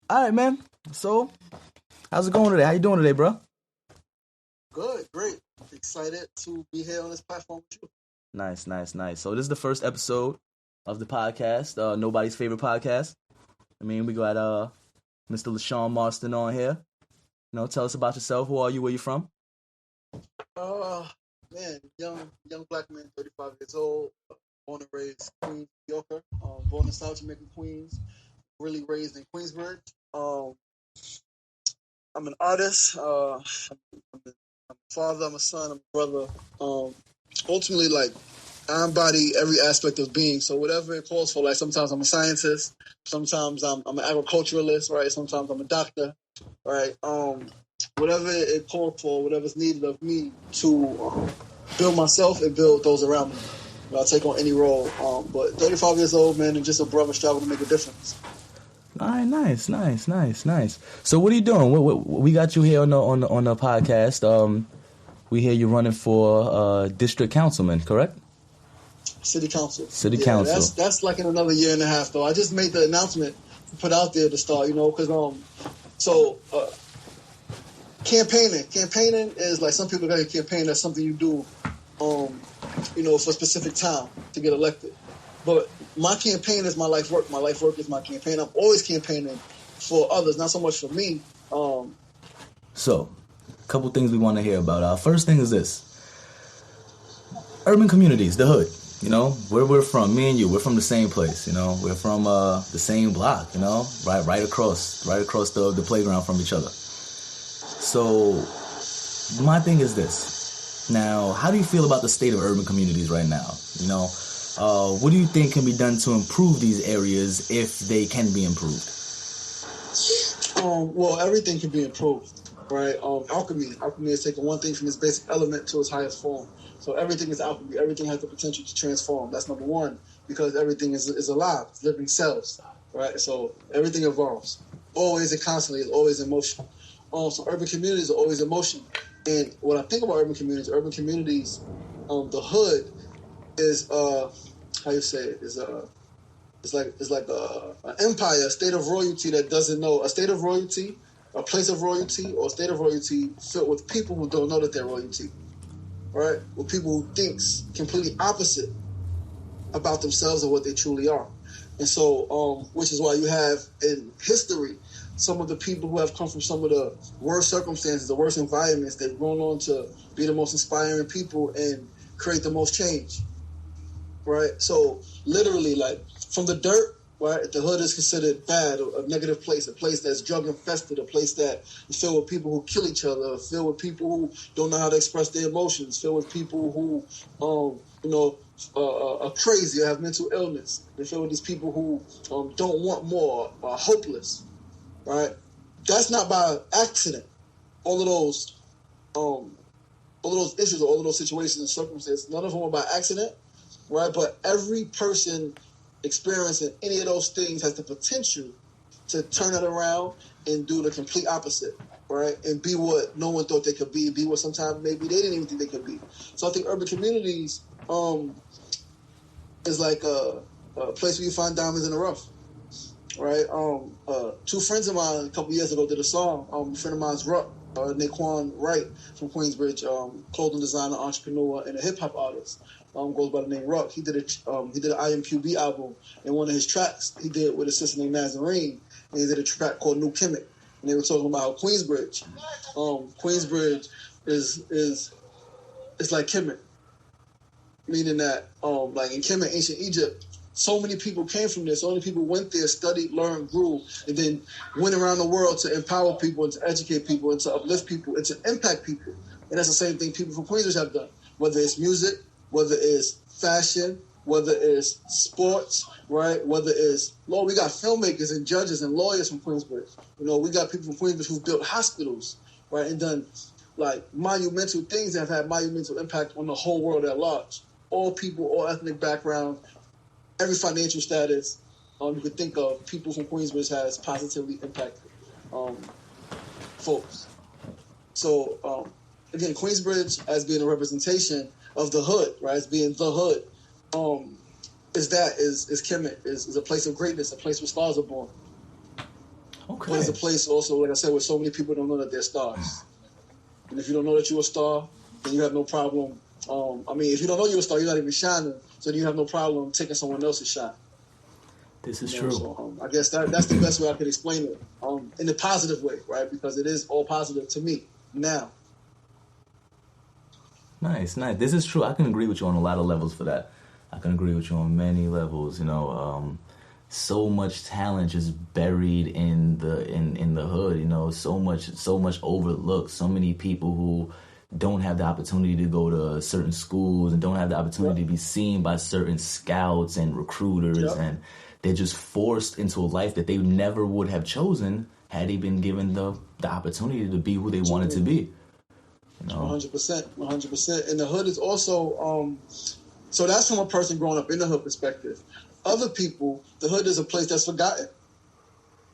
All right, man. So, how's it going today? How you doing today, bro? Good, great. Excited to be here on this platform with you. Nice, nice, nice. So, this is the first episode of the podcast, nobody's favorite podcast. I mean, we got Mr. Lashawn Marston on here. Tell us about yourself. Who are you? Where you from? Uh, Man, young black man, 35 years old, born and raised Queens, New Yorker. Born in South Jamaica, Queens. Really raised in Queensbridge. I'm an artist. I'm a father. I'm a son. I'm a brother. Ultimately, like I embody every aspect of being. So whatever it calls for. Like sometimes I'm a scientist. Sometimes I'm an agriculturalist. Right. Sometimes I'm a doctor. Right. Whatever it called for, whatever's needed of me to build myself and build those around me. I'll take on any role. But 35 years old, man, and just a brother striving to make a difference. All right, nice, nice, nice, nice. So, what are you doing? We got you here on the podcast. We hear you running for district councilman, correct? City council. City Yeah, council. that's like in another year and a half though. I just made the announcement put out there to start, because so campaigning is like some people got a campaign. That's something you do, for a specific time to get elected. But my campaign is my life work. My life work is my campaign. I'm always campaigning for others, not so much for me. So, a couple things we want to hear about. First thing is this: urban communities, the hood. Where we're from, me and you, we're from the same place. We're from the same block. Right across the playground from each other. So, my thing is this. Now, how do you feel about the state of urban communities right now? What do you think can be done to improve these areas if they can be improved? Well, everything can be improved, right? Alchemy is taking one thing from its basic element to its highest form. So everything is alchemy. Everything has the potential to transform. That's number one, because everything is alive. It's living cells, right? So everything evolves, always and constantly. It's always in motion. So urban communities are always in motion. And when I think about urban communities, the hood is how you say it is it's like an empire, a state of royalty that doesn't know a state of royalty, a place of royalty, or a state of royalty filled with people who don't know that they're royalty, right? With people who thinks completely opposite about themselves and what they truly are. And so, which is why you have in history some of the people who have come from some of the worst circumstances, the worst environments, they've grown on to be the most inspiring people and create the most change, right? So literally, like from the dirt, right? The hood is considered bad, a negative place, a place that's drug infested, a place that is filled with people who kill each other, filled with people who don't know how to express their emotions, filled with people who, are crazy or have mental illness. They're filled with these people who don't want more, are hopeless, right? That's not by accident. All of those, all of those issues, or all of those situations and circumstances, none of them are by accident, right? But every person experiencing any of those things has the potential to turn it around and do the complete opposite, right? And be what no one thought they could be what sometimes maybe they didn't even think they could be. So I think urban communities is like a place where you find diamonds in the rough, right? Two friends of mine a couple years ago did a song. A friend of mine's Ruck, Naquan Wright from Queensbridge, clothing designer, entrepreneur, and a hip hop artist. Goes by the name Ruck. He did an IMQB album, and one of his tracks he did with a sister named Nazarene, and he did a track called New Kemet. And they were talking about how Queensbridge is like Kemet, meaning that like in Kemet, ancient Egypt, so many people came from there. So many people went there, studied, learned, grew, and then went around the world to empower people and to educate people and to uplift people and to impact people. And that's the same thing people from Queensbridge have done, whether it's music, whether it's fashion, whether it's sports, right? Whether it's law. We got filmmakers and judges and lawyers from Queensbridge. We got people from Queensbridge who've built hospitals, right, and done like monumental things that have had monumental impact on the whole world at large. All people, all ethnic background, every financial status you could think of, people from Queensbridge has positively impacted folks. So again, Queensbridge as being a representation of the hood, right? As being the hood, is Kemet, is a place of greatness, a place where stars are born. Okay. But it's a place also, like I said, where so many people don't know that they're stars. And if you don't know that you're a star, then you have no problem. If you don't know you're a star, you're not even shining, so you have no problem taking someone else's shine. This is true. So, I guess that's the best way I could explain it, in a positive way, right? Because it is all positive to me now. Nice. This is true. I can agree with you on a lot of levels for that. I can agree with you on many levels. So much talent just buried in the hood. So much overlooked. So many people who don't have the opportunity to go to certain schools and don't have the opportunity to be seen by certain scouts and recruiters, and they're just forced into a life that they never would have chosen had they been given the opportunity to be who they wanted to be. 100%. And the hood is also, so that's from a person growing up in the hood perspective. Other people, the hood is a place that's forgotten.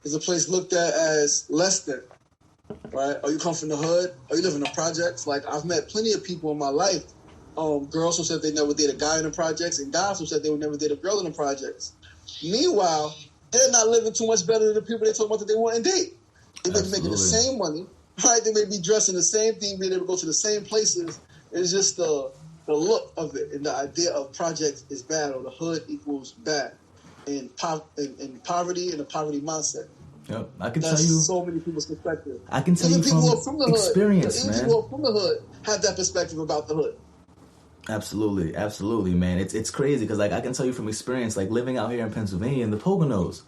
It's a place looked at as less than, right? Or you come from the hood, or you live in the projects. Like, I've met plenty of people in my life, girls who said they never date a guy in the projects, and guys who said they would never date a girl in the projects. Meanwhile, they're not living too much better than the people they talk about that they want and date. They may be making the same money, right? They may be dressing the same thing, being able to go to the same places. It's just the look of it, and the idea of projects is bad, or the hood equals bad, and poverty and a poverty mindset. Yep, I can That's tell you so many people's perspective. I can tell even you people from the experience, hood, man. Even people from the hood have that perspective about the hood. Absolutely, man. It's crazy because, like, I can tell you from experience, like, living out here in Pennsylvania in the Poconos,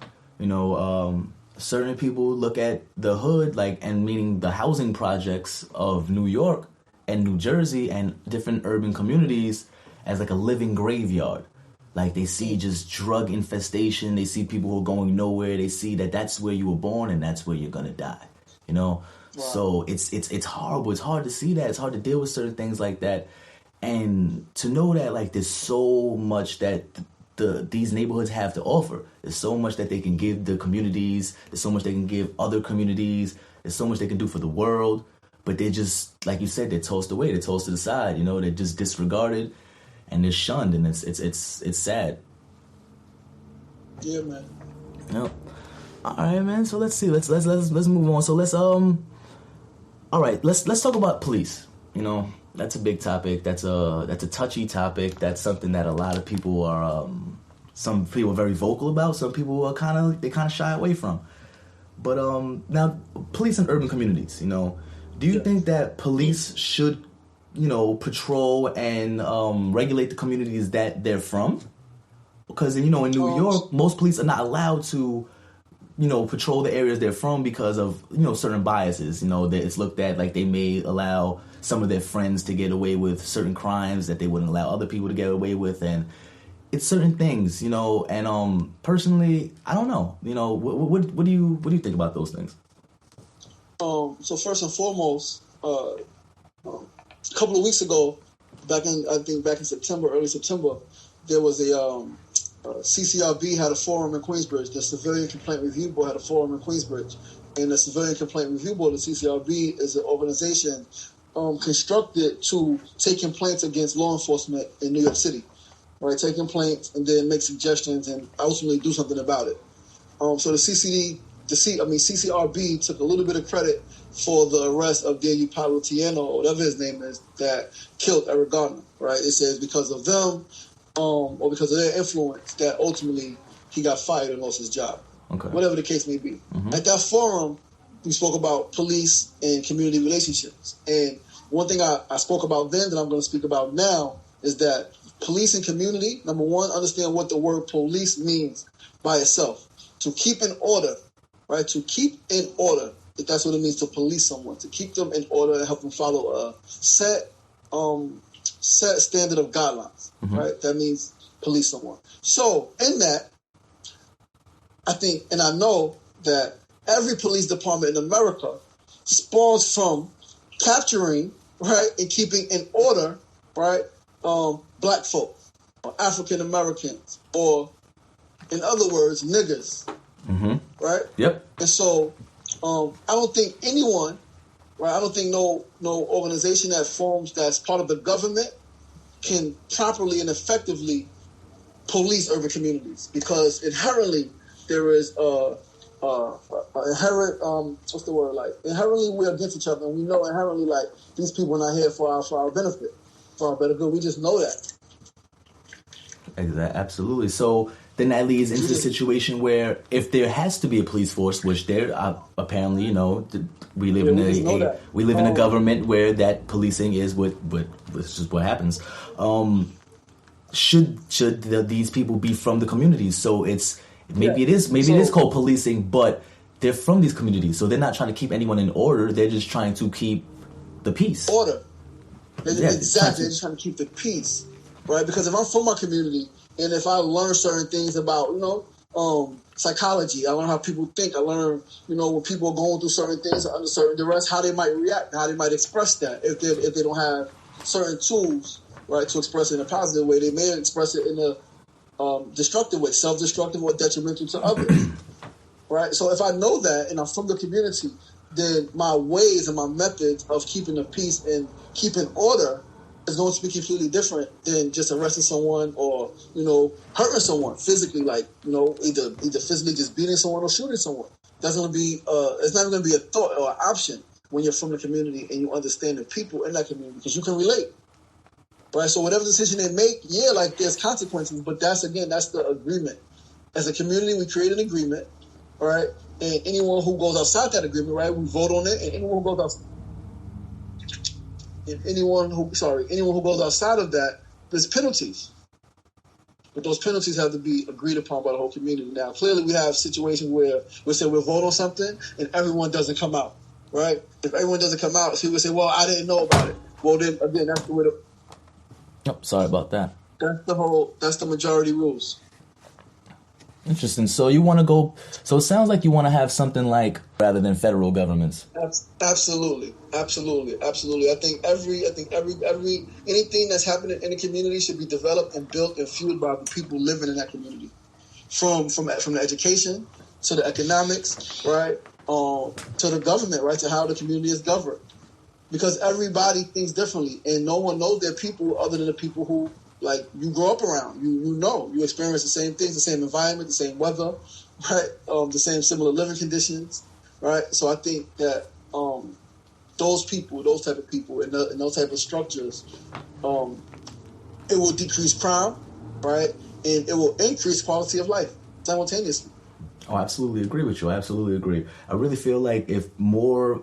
certain people look at the hood, like, and meaning the housing projects of New York and New Jersey and different urban communities as like a living graveyard. Like, they see just drug infestation. They see people who are going nowhere. They see that that's where you were born and that's where you're gonna die. Wow. So it's horrible. It's hard to see that. It's hard to deal with certain things like that. And to know that, like, there's so much that these neighborhoods have to offer. There's so much that they can give the communities. There's so much they can give other communities. There's so much they can do for the world. But they're just, like you said, they're tossed away. They're tossed to the side. They're just disregarded and they're shunned. And it's sad. Yeah, man. Yep. All right, man. So let's see. Let's move on. So let's all right. Let's talk about police. That's a big topic. That's a touchy topic. That's something that a lot of people are. Some people are very vocal about. Some people are kind of shy away from. But now, police in urban communities. Do you think that police should, patrol and regulate the communities that they're from? Because in New York, most police are not allowed to, patrol the areas they're from because of certain biases. That it's looked at like they may allow some of their friends to get away with certain crimes that they wouldn't allow other people to get away with, and it's certain things, and personally, I don't know. What do you think about those things? So first and foremost, a couple of weeks ago, back in September, early September, there was a CCRB had a forum in Queensbridge. The Civilian Complaint Review Board had a forum in Queensbridge, and the Civilian Complaint Review Board, the CCRB, is an organization constructed to take complaints against law enforcement in New York City. Right, take complaints and then make suggestions and ultimately do something about it. So the CCRB took a little bit of credit for the arrest of Daniel Palutiano, or whatever his name is, that killed Eric Gardner. Right, it says because of them, or because of their influence, that ultimately he got fired and lost his job. Okay. Whatever the case may be. Mm-hmm. At that forum, we spoke about police and community relationships. And one thing I spoke about then that I'm going to speak about now is that police and community, number one, understand what the word police means by itself. To keep in order, right? To keep in order, if that's what it means to police someone. To keep them in order and help them follow a set standard of guidelines, mm-hmm. right? That means police someone. So in that, I think, and I know that every police department in America spawns from capturing, right, and keeping in order, right, black folk, or African Americans, or, in other words, niggers, mm-hmm. right? Yep. And so, I don't think anyone, right? I don't think no organization that forms that's part of the government can properly and effectively police urban communities, because inherently there is a inherent what's the word, like inherently we're against each other, and we know inherently like these people are not here for our benefit, for our better good. We just know that. Exactly. Absolutely. So then that leads into the situation where if there has to be a police force, which there apparently, we live in a government where that policing is what this is what happens. Should these people be from the communities? So it is called policing, but they're from these communities, so they're not trying to keep anyone in order. They're just trying to keep the peace. Order. Exactly. They're just trying to keep the peace. Right, because if I'm from my community and if I learn certain things about, psychology, I learn how people think. I learn, when people are going through certain things under certain duress, how they might react, how they might express that. If they don't have certain tools, right, to express it in a positive way, they may express it in a destructive way, self-destructive or detrimental to others. Right. So if I know that and I'm from the community, then my ways and my methods of keeping the peace and keeping order is going to be completely different than just arresting someone or, hurting someone physically, like, either physically just beating someone or shooting someone. That's going to be, it's not going to be a thought or an option when you're from the community and you understand the people in that community because you can relate. Right? So whatever decision they make, there's consequences, but that's the agreement. As a community, we create an agreement, right? And anyone who goes outside that agreement, right, we vote on it, and anyone who goes outside. If anyone who goes outside of that, there's penalties. But those penalties have to be agreed upon by the whole community. Now, clearly we have situations where we say we'll vote on something and everyone doesn't come out, right? If everyone doesn't come out, people say, well, I didn't know about it. Well, then, again, that's the way sorry about that. That's the majority rules. Interesting. So you want to go? So it sounds like you want to have something like rather than federal governments. Absolutely. I think every anything that's happening in the community should be developed and built and fueled by the people living in that community, from the education to the economics, right, to the government, right, to how the community is governed, because everybody thinks differently, and no one knows their people other than the people who. Like you grow up around, you experience the same things, the same environment, the same weather, right? The same similar living conditions, right? So I think that those type of people, and those type of structures, it will decrease crime, right? And it will increase quality of life simultaneously. Oh, I absolutely agree with you. I absolutely agree. I really feel like if more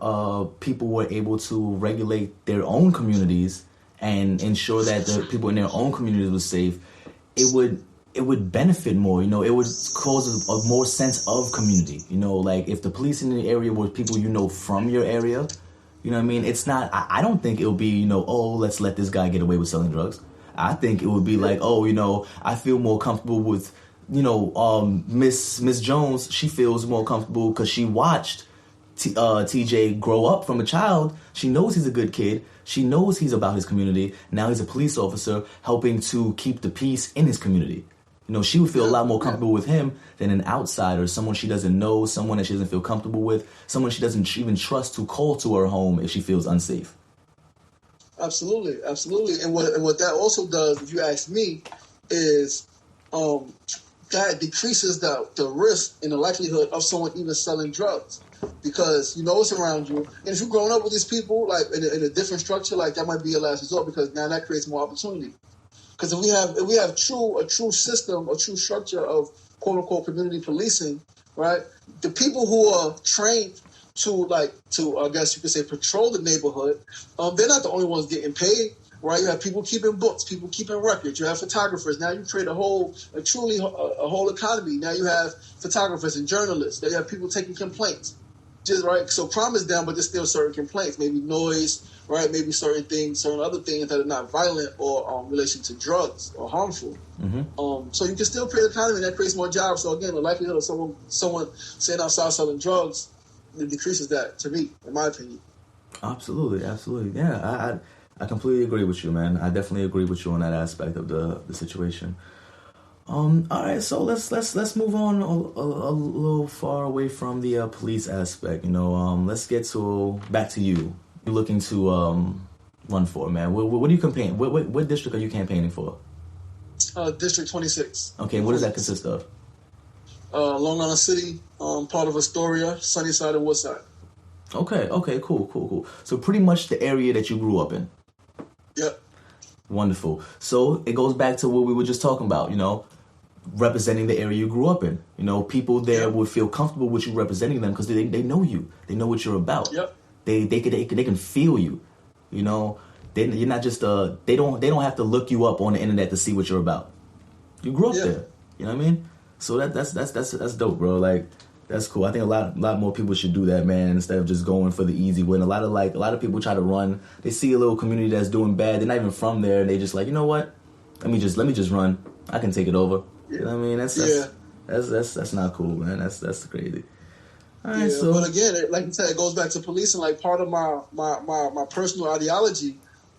people were able to regulate their own communities and ensure that the people in their own communities were safe, it would benefit more. It would cause a more sense of community. Like if the police in the area were people from your area, what I mean? It's not. I don't think it would be let's let this guy get away with selling drugs. I think it would be like I feel more comfortable with Miss Jones. She feels more comfortable because she watched TJ grow up from a child. She knows he's a good kid. She knows he's about his community. Now he's a police officer helping to keep the peace in his community. She would feel a lot more comfortable with him than an outsider, someone she doesn't know, someone that she doesn't feel comfortable with, someone she doesn't even trust to call to her home if she feels unsafe. Absolutely. And what that also does, if you ask me, is that decreases the risk and the likelihood of someone even selling drugs. Because you know what's around you, and if you're growing up with these people like in a different structure, like that might be a last resort, because now that creates more opportunity. Because if we have a true system, a true structure of quote unquote community policing, right? The people who are trained to I guess you could say patrol the neighborhood, they're not the only ones getting paid, right? You have people keeping books, people keeping records. You have photographers. Now you create a whole economy. Now you have photographers and journalists. Now you have people taking complaints. Just right, so crime is down, but there's still certain complaints, maybe noise, right? Maybe certain other things that are not violent or relation to drugs or harmful. Mm-hmm. So you can still create an economy that creates more jobs. So again, the likelihood of someone staying outside selling drugs, it decreases that, to me, in my opinion. Absolutely. Yeah, I completely agree with you, man. I definitely agree with you on that aspect of the situation. All right, so let's move on a little far away from the police aspect. Let's get back to you. You're looking to run for, man. What are you campaigning? What district are you campaigning for? District 26. Okay, what does that consist of? Long Island City, part of Astoria, Sunnyside, and Woodside. Okay, cool. So pretty much the area that you grew up in. Yep. Wonderful. So it goes back to what we were just talking about, representing the area you grew up in. People there would feel comfortable with you representing them because they know you. They know what you're about. Yep. They can feel you. You're not just they don't have to look you up on the internet to see what you're about. You grew up there. You know what I mean? So that's dope, bro. Like, that's cool. I think a lot more people should do that, man, instead of just going for the easy win. A lot of people try to run. They see a little community that's doing bad. They're not even from there, and they just like, you know what? Let me just run. I can take it over. You know what I mean? That's not cool, man. That's crazy. All right, so, but again, like you said, it goes back to policing. Like, part of my personal ideology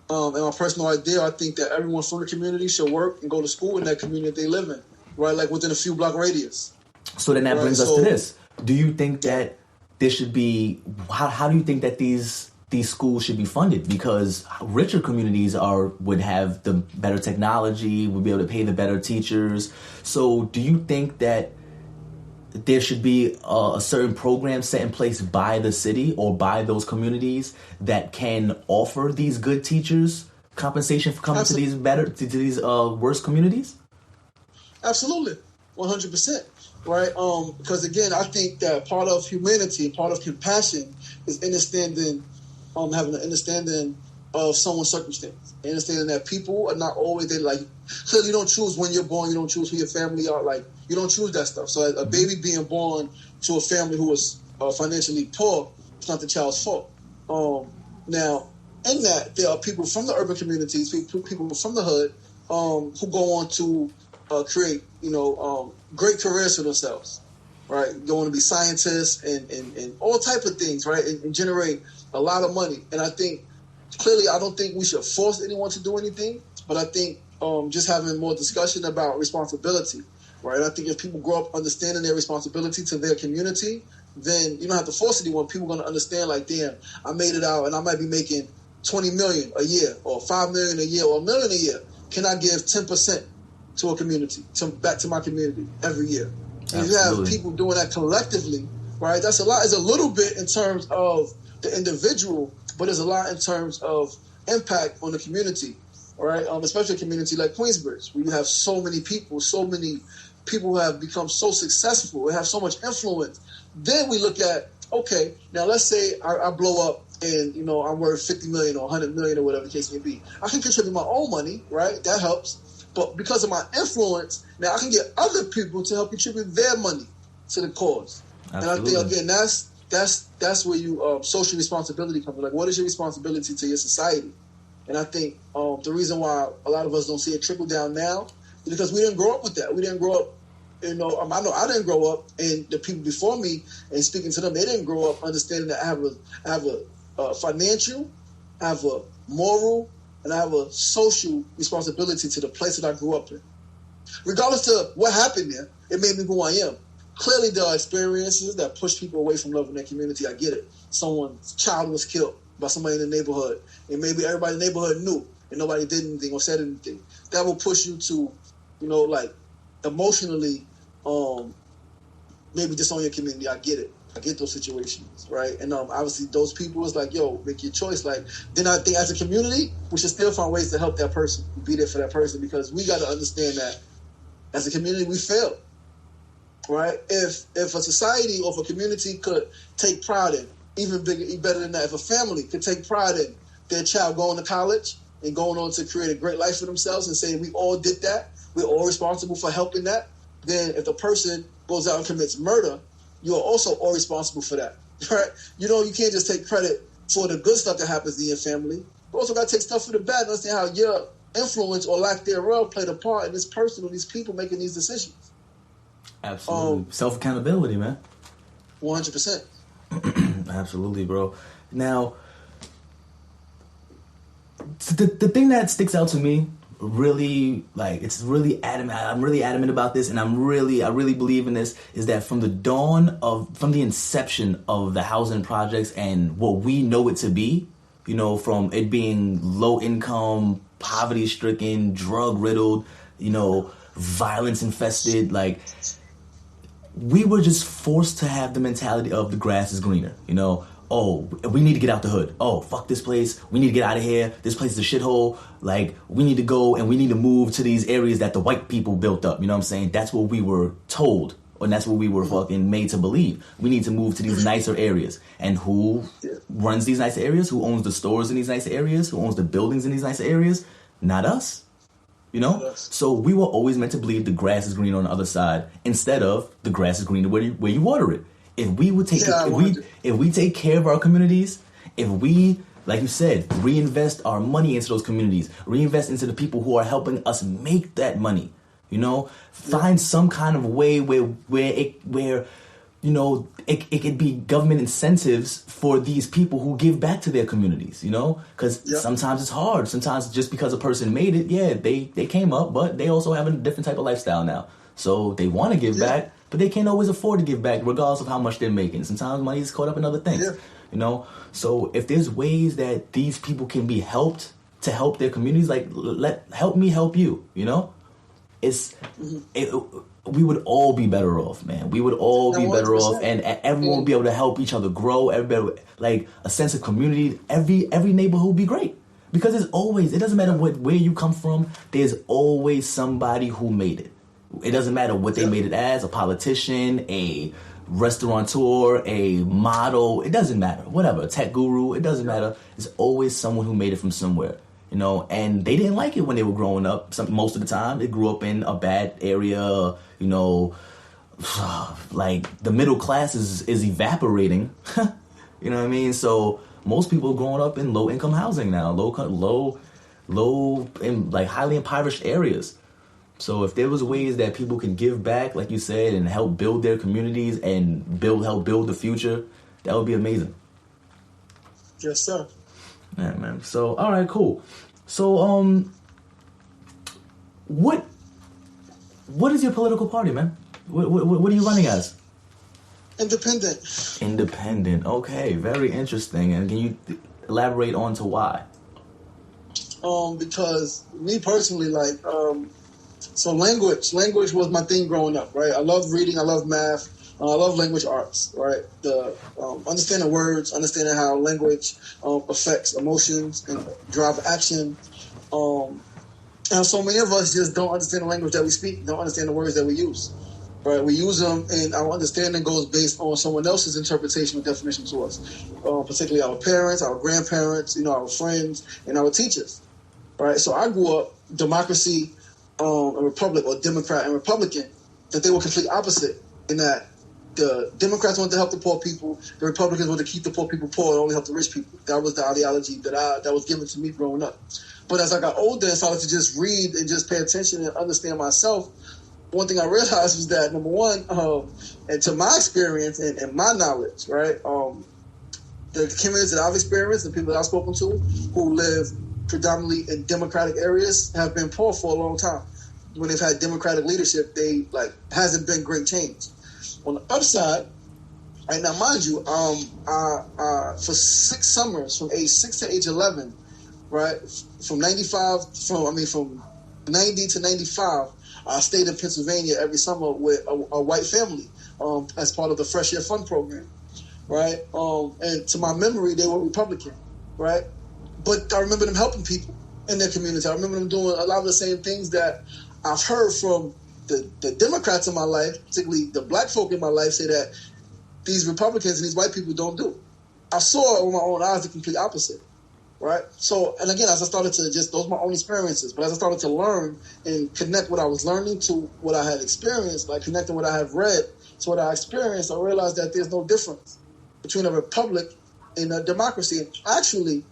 and my personal idea, I think that everyone from the community should work and go to school in that community they live in, right? Like, within a few block radius. So then that brings us to this. Do you think that there should be, how do you think that these schools should be funded? Because richer communities would have the better technology, would be able to pay the better teachers. So do you think that there should be a certain program set in place by the city or by those communities that can offer these good teachers compensation for coming to these worse communities? Absolutely, 100%. Right? Because again, I think that part of humanity, part of compassion, is understanding, having an understanding of someone's circumstance, understanding that people are not always there. Like, clearly, you don't choose when you're born, you don't choose who your family are. Like, you don't choose that stuff. So, a baby being born to a family who was financially poor, it's not the child's fault. Now, in that, there are people from the urban communities, people from the hood, who go on to create, great careers for themselves, right? Going to be scientists and all type of things, right? And generate a lot of money. And I think, clearly, I don't think we should force anyone to do anything, but I think just having more discussion about responsibility, right? I think if people grow up understanding their responsibility to their community, then you don't have to force anyone. People are going to understand, like, damn, I made it out and I might be making $20 million a year or $5 million a year or $1 million a year. Can I give 10% to a community, back to my community every year? And if you have people doing that collectively, right, that's a lot. It's a little bit in terms of the individual, but there's a lot in terms of impact on the community, right? Especially a community like Queensbridge, where you have so many people who have become so successful and have so much influence. Then we look at, okay, now let's say I blow up and, I'm worth 50 million or 100 million or whatever the case may be. I can contribute my own money, right? That helps. But because of my influence, now I can get other people to help contribute their money to the cause. Absolutely. And I think, again, that's where social responsibility comes in. Like, what is your responsibility to your society? And I think the reason why a lot of us don't see it trickle down now is because we didn't grow up with that. We didn't grow up, I know I didn't grow up, and the people before me, and speaking to them, they didn't grow up understanding that I have a financial, I have a moral, and I have a social responsibility to the place that I grew up in. Regardless of what happened there, it made me who I am. Clearly, there are experiences that push people away from loving their community. I get it. Someone's child was killed by somebody in the neighborhood, and maybe everybody in the neighborhood knew, and nobody did anything or said anything. That will push you to, like, emotionally, maybe disown your community. I get it. I get those situations, right? And obviously those people is like, yo, make your choice. Like, then I think as a community, we should still find ways to help that person, be there for that person, because we got to understand that as a community, we fail, right? If a society or if a community could take pride in, even better than that, if a family could take pride in their child going to college and going on to create a great life for themselves and saying we all did that, we're all responsible for helping that, then if the person goes out and commits murder, you are also all responsible for that, right? You can't just take credit for the good stuff that happens in your family. You also got to take stuff for the bad and understand how your influence or lack thereof played a part in this person or these people making these decisions. Absolutely. Self-accountability, man. 100%. Absolutely, bro. Now, the thing that sticks out to me, really, like, it's really adamant. I'm really adamant about this, and I really believe in this, is that from the inception of the housing projects and what we know it to be, from it being low income, poverty stricken, drug riddled, violence infested, like, we were just forced to have the mentality of the grass is greener, you know? Oh, we need to get out the hood. Oh, fuck this place. We need to get out of here. This place is a shithole. Like, we need to go and we need to move to these areas that the white people built up. You know what I'm saying? That's what we were told. And that's what we were fucking made to believe. We need to move to these nicer areas. And who runs these nicer areas? Who owns the stores in these nicer areas? Who owns the buildings in these nicer areas? Not us. You know? Yes. So we were always meant to believe the grass is green on the other side instead of the grass is green where you water it. If we would take if we take care of our communities, if we, like you said, reinvest our money into those communities, reinvest into the people who are helping us make that money, you know, find some kind of way where you know it could be government incentives for these people who give back to their communities, you know, because sometimes it's hard. Sometimes just because a person made it, they came up, but they also have a different type of lifestyle now, so they want to give back. But they can't always afford to give back regardless of how much they're making. Sometimes money is caught up in other things, you know? So if there's ways that these people can be helped to help their communities, like help me help you, you know? We would all be better off, man. We would all be better off, and everyone would be able to help each other grow. Everybody, like a sense of community. Every neighborhood would be great. Because it doesn't matter where you come from, there's always somebody who made it. It doesn't matter what they made it as, a politician, a restaurateur, a model. It doesn't matter. Whatever, a tech guru. It doesn't matter. There's always someone who made it from somewhere, you know. And they didn't like it when they were growing up. Most of the time, they grew up in a bad area, you know. Like the middle class is evaporating. You know what I mean? So most people are growing up in low income housing now, low in like highly impoverished areas. So if there was ways that people can give back, like you said, and help build their communities and help build the future, that would be amazing. Yes, sir. Yeah, man. So, all right, cool. So, what is your political party, man? What are you running as? Independent. Independent. Okay, very interesting. And can you elaborate on to why? Because me personally, like, so language was my thing growing up, right? I love reading, I love math, I love language arts, right? The understanding words, understanding how language affects emotions and drive action. And so many of us just don't understand the language that we speak, don't understand the words that we use, right? We use them, and our understanding goes based on someone else's interpretation or definition to us, particularly our parents, our grandparents, you know, our friends, and our teachers, right? So I grew up democracy, a republic, or Democrat and Republican, that they were complete opposite in that the Democrats wanted to help the poor people, the Republicans wanted to keep the poor people poor and only help the rich people. That was the ideology that was given to me growing up. But as I got older and started to just read and just pay attention and understand myself, one thing I realized was that, number one, and to my experience and my knowledge, right, the communities that I've experienced, the people that I've spoken to who live predominantly in democratic areas have been poor for a long time. When they've had democratic leadership, hasn't been great change. On the upside, right now, mind you, for 6 summers from age 6 to age 11, right, from 90 to 95, I stayed in Pennsylvania every summer with a white family as part of the Fresh Air Fund program, right? And to my memory, they were Republican, right? But I remember them helping people in their community. I remember them doing a lot of the same things that I've heard from the Democrats in my life, particularly the black folk in my life, say that these Republicans and these white people don't do. I saw with my own eyes the complete opposite, right? So, and again, as I started to those are my own experiences, but as I started to learn and connect what I was learning to what I had experienced, like connecting what I have read to what I experienced, I realized that there's no difference between a republic and a democracy. And actually,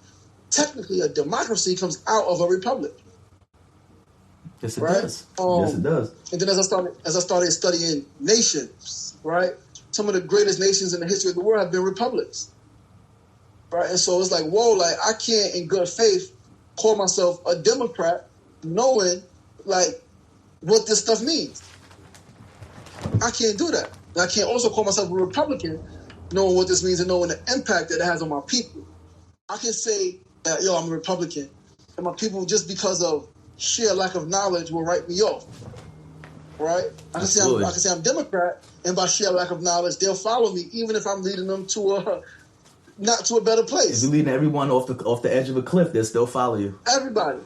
technically, a democracy comes out of a republic. Yes, it does. Yes, it does. And then as I started studying nations, right, some of the greatest nations in the history of the world have been republics, right? And so it's like, whoa, like I can't, in good faith, call myself a Democrat, knowing like what this stuff means. I can't do that. And I can't also call myself a Republican, knowing what this means and knowing the impact that it has on my people. I can say that, I'm a Republican, and my people, just because of sheer lack of knowledge, will write me off. right? I can say I'm Democrat, and by sheer lack of knowledge, they'll follow me, even if I'm leading them to not to a better place. If you're leading everyone off the edge of a cliff, they'll still follow you. Everybody.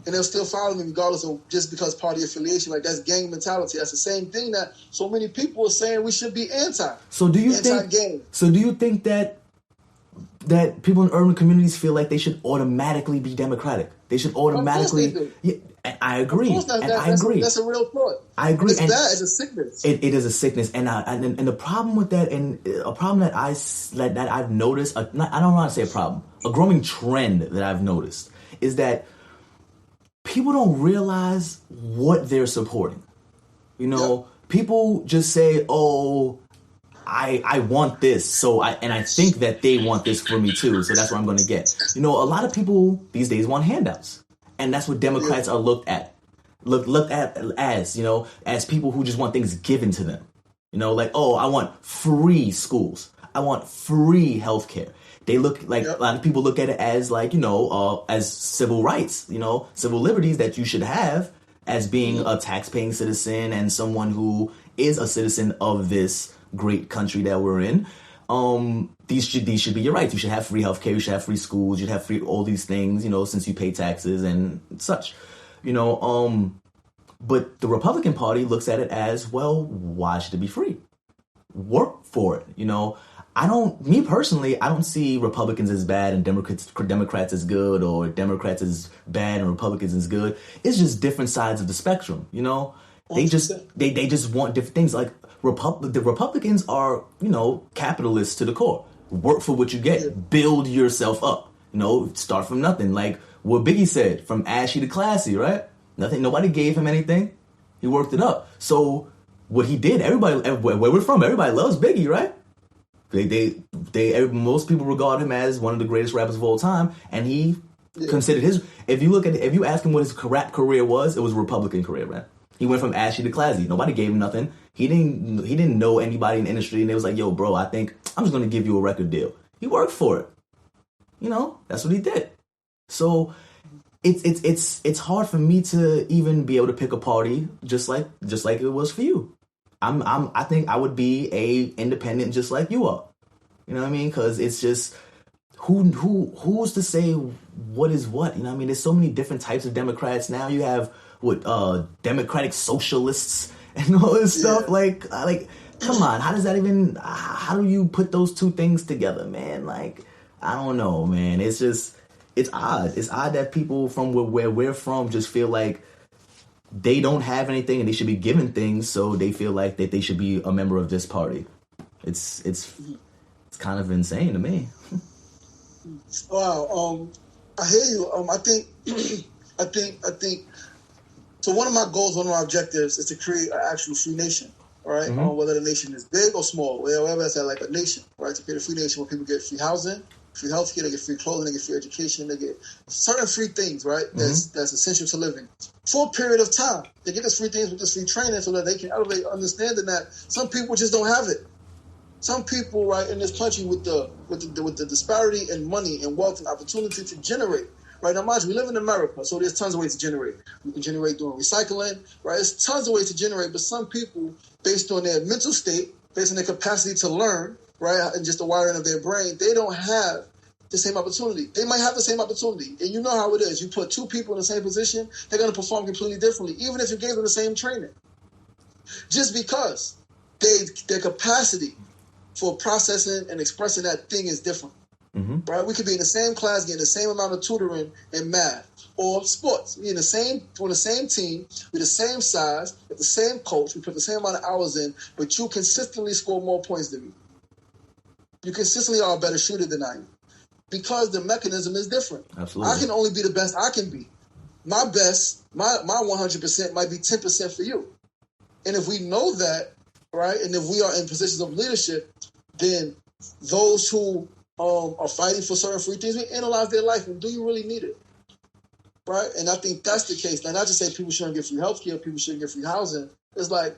And they'll still follow me regardless of just because party affiliation. Like, that's gang mentality. That's the same thing that so many people are saying we should be anti. So do you think that people in urban communities feel like they should automatically be Democratic? They should automatically. Of course they do. Yeah, I agree. I agree. That's a real thought. I agree. It's bad. It's a sickness. It is a sickness, and the problem with that, and a problem that I've noticed. I don't know how to say a problem. A growing trend that I've noticed is that people don't realize what they're supporting. You know, people just say, "Oh, I want this," so I think that they want this for me too, so that's what I'm going to get. You know, a lot of people these days want handouts, and that's what Democrats are looked at as, you know, as people who just want things given to them. You know, like, oh, I want free schools, I want free healthcare. They look like a lot of people look at it as, like, you know, as civil rights, you know, civil liberties that you should have as being a tax-paying citizen and someone who is a citizen of this great country that we're in. These should be your rights. You should have free healthcare. You should have free schools. You should have free all these things, you know, since you pay taxes and such, you know. But the Republican Party looks at it as, well, why should it be free? Work for it, you know. Me personally, I don't see Republicans as bad and Democrats as good, or Democrats as bad and Republicans as good. It's just different sides of the spectrum, you know. They just want different things. Like the Republicans are, you know, capitalists to the core. Work for what you get. Build yourself up. You know, start from nothing. Like what Biggie said, from ashy to classy, right? Nothing. Nobody gave him anything. He worked it up. So what he did, everybody, where we're from, everybody loves Biggie, right? Most people regard him as one of the greatest rappers of all time, and he considered his. If you ask him what his rap career was, it was a Republican career, man. He went from ashy to classy. Nobody gave him nothing. He didn't know anybody in the industry, and they was like, "Yo, bro, I think I'm just gonna give you a record deal." He worked for it. You know, that's what he did. So it's hard for me to even be able to pick a party just like it was for you. I think I would be a independent just like you are. You know what I mean? Because it's just who's to say what is what? You know what I mean? There's so many different types of Democrats now. You have democratic socialists and all this stuff. Like come on, how do you put those two things together, man? Like, I don't know, man. It's odd. It's odd that people from where we're from just feel like they don't have anything and they should be given things, so they feel like that they should be a member of this party. It's kind of insane to me. Wow. I hear you. I think. So one of my goals, one of my objectives, is to create an actual free nation. Right? Mm-hmm. Whether the nation is big or small, whatever I say, like a nation, right? To create a free nation where people get free housing, free healthcare, they get free clothing, they get free education, they get certain free things, right? That's essential to living for a period of time. They get this free things with this free training so that they can elevate, understanding that some people just don't have it. Some people, right, in this country with the disparity in money and wealth and opportunity to generate. Right now, mind you, we live in America, so there's tons of ways to generate. We can generate doing recycling, right? There's tons of ways to generate, but some people, based on their mental state, based on their capacity to learn, right, and just the wiring of their brain, they don't have the same opportunity. They might have the same opportunity, and you know how it is. You put two people in the same position, they're going to perform completely differently, even if you gave them the same training. Just because their capacity for processing and expressing that thing is different. Mm-hmm. Right? We could be in the same class, getting the same amount of tutoring in math or sports. We on the same team, with the same size, with the same coach. We put the same amount of hours in, but you consistently score more points than me. You consistently are a better shooter than I am because the mechanism is different. Absolutely. I can only be the best I can be. My best, my 100% might be 10% for you. And if we know that, right, and if we are in positions of leadership, then those who are fighting for certain free things, we analyze their life and do you really need it? Right? And I think that's the case. Now, not just say people shouldn't get free healthcare, people shouldn't get free housing. It's like,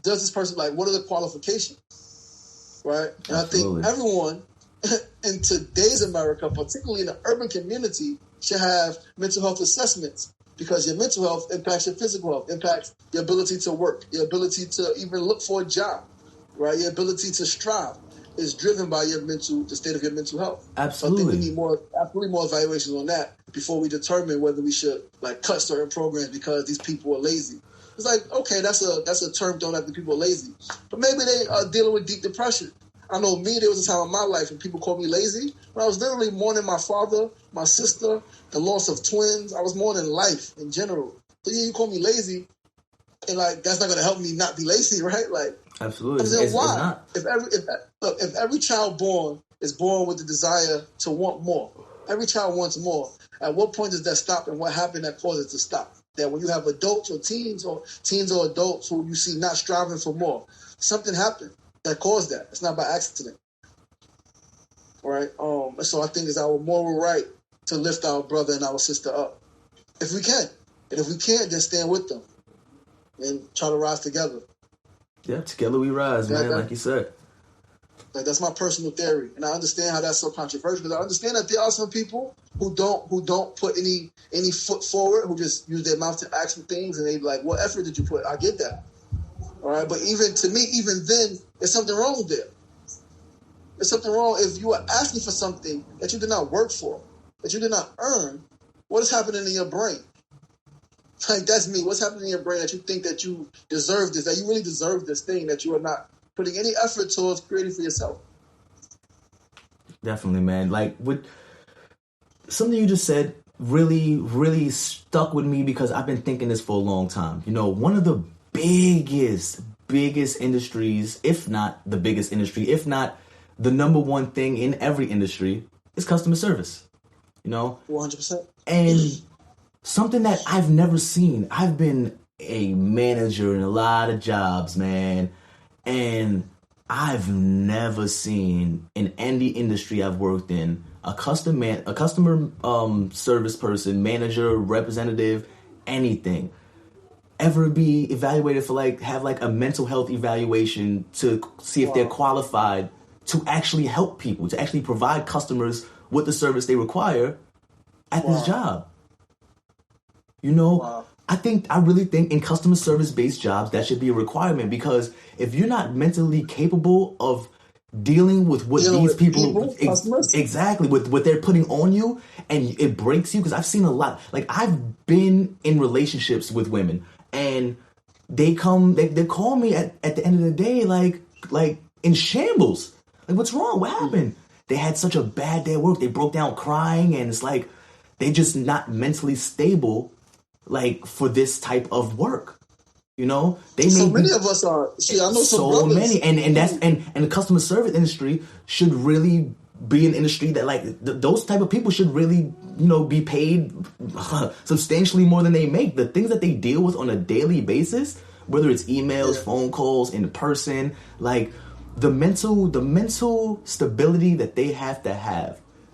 does this person, like, what are the qualifications? Right? And Absolutely. I think everyone in today's America, particularly in the urban community, should have mental health assessments because your mental health impacts your physical health, impacts your ability to work, your ability to even look for a job, right? Your ability to strive is driven by the state of your mental health. Absolutely. So I think we need absolutely more evaluations on that before we determine whether we should like cut certain programs because these people are lazy. It's like, okay, that's a term thrown out that people are lazy, but maybe they are dealing with deep depression. I know me, there was a time in my life when people called me lazy, when I was literally mourning my father, my sister, the loss of twins. I was mourning life in general. So yeah, you call me lazy, and like that's not going to help me not be lazy, right? Like, absolutely. I'm saying, why? It's not. If every child born is born with the desire to want more, every child wants more. At what point does that stop, and what happened that causes it to stop? That when you have adults or teens or adults who you see not striving for more, something happened that caused that. It's not by accident. All right? So I think it's our moral right to lift our brother and our sister up. If we can. And if we can't, then stand with them and try to rise together. Yeah, together we rise, man, like you said. Like, that's my personal theory. And I understand how that's so controversial, because I understand that there are some people who don't put any foot forward, who just use their mouth to ask for things, and they be like, what effort did you put? I get that. All right, but even to me, even then, there's something wrong there. There's something wrong if you are asking for something that you did not work for, that you did not earn. What is happening in your brain? Like, that's me. What's happening in your brain that you think that you deserve this, that you really deserve this thing that you are not putting any effort towards creating for yourself? Definitely, man. Like, with something you just said really, really stuck with me because I've been thinking this for a long time. You know, one of the biggest industries, if not the biggest industry, if not the number one thing in every industry, is customer service. You know? 100%. And something that I've never seen. I've been a manager in a lot of jobs, man. And I've never seen in any industry I've worked in a customer service person, manager, representative, anything ever be evaluated for have a mental health evaluation to see if they're qualified to actually help people, to actually provide customers with the service they require at this job. You know, I really think in customer service based jobs that should be a requirement, because if you're not mentally capable of dealing with what these people exactly with what they're putting on you, and it breaks you, because I've seen a lot. Like, I've been in relationships with women, and they call me at the end of the day like in shambles. Like, what's wrong? What happened? They had such a bad day at work. They broke down crying, and it's like they just not mentally stable like for this type of work. You know, many of us are. See, I know so many, and the customer service industry should really be an industry that those type of people should really, you know, be paid substantially more than they make. The things that they deal with on a daily basis, whether it's emails, phone calls, in person, like the mental stability that they have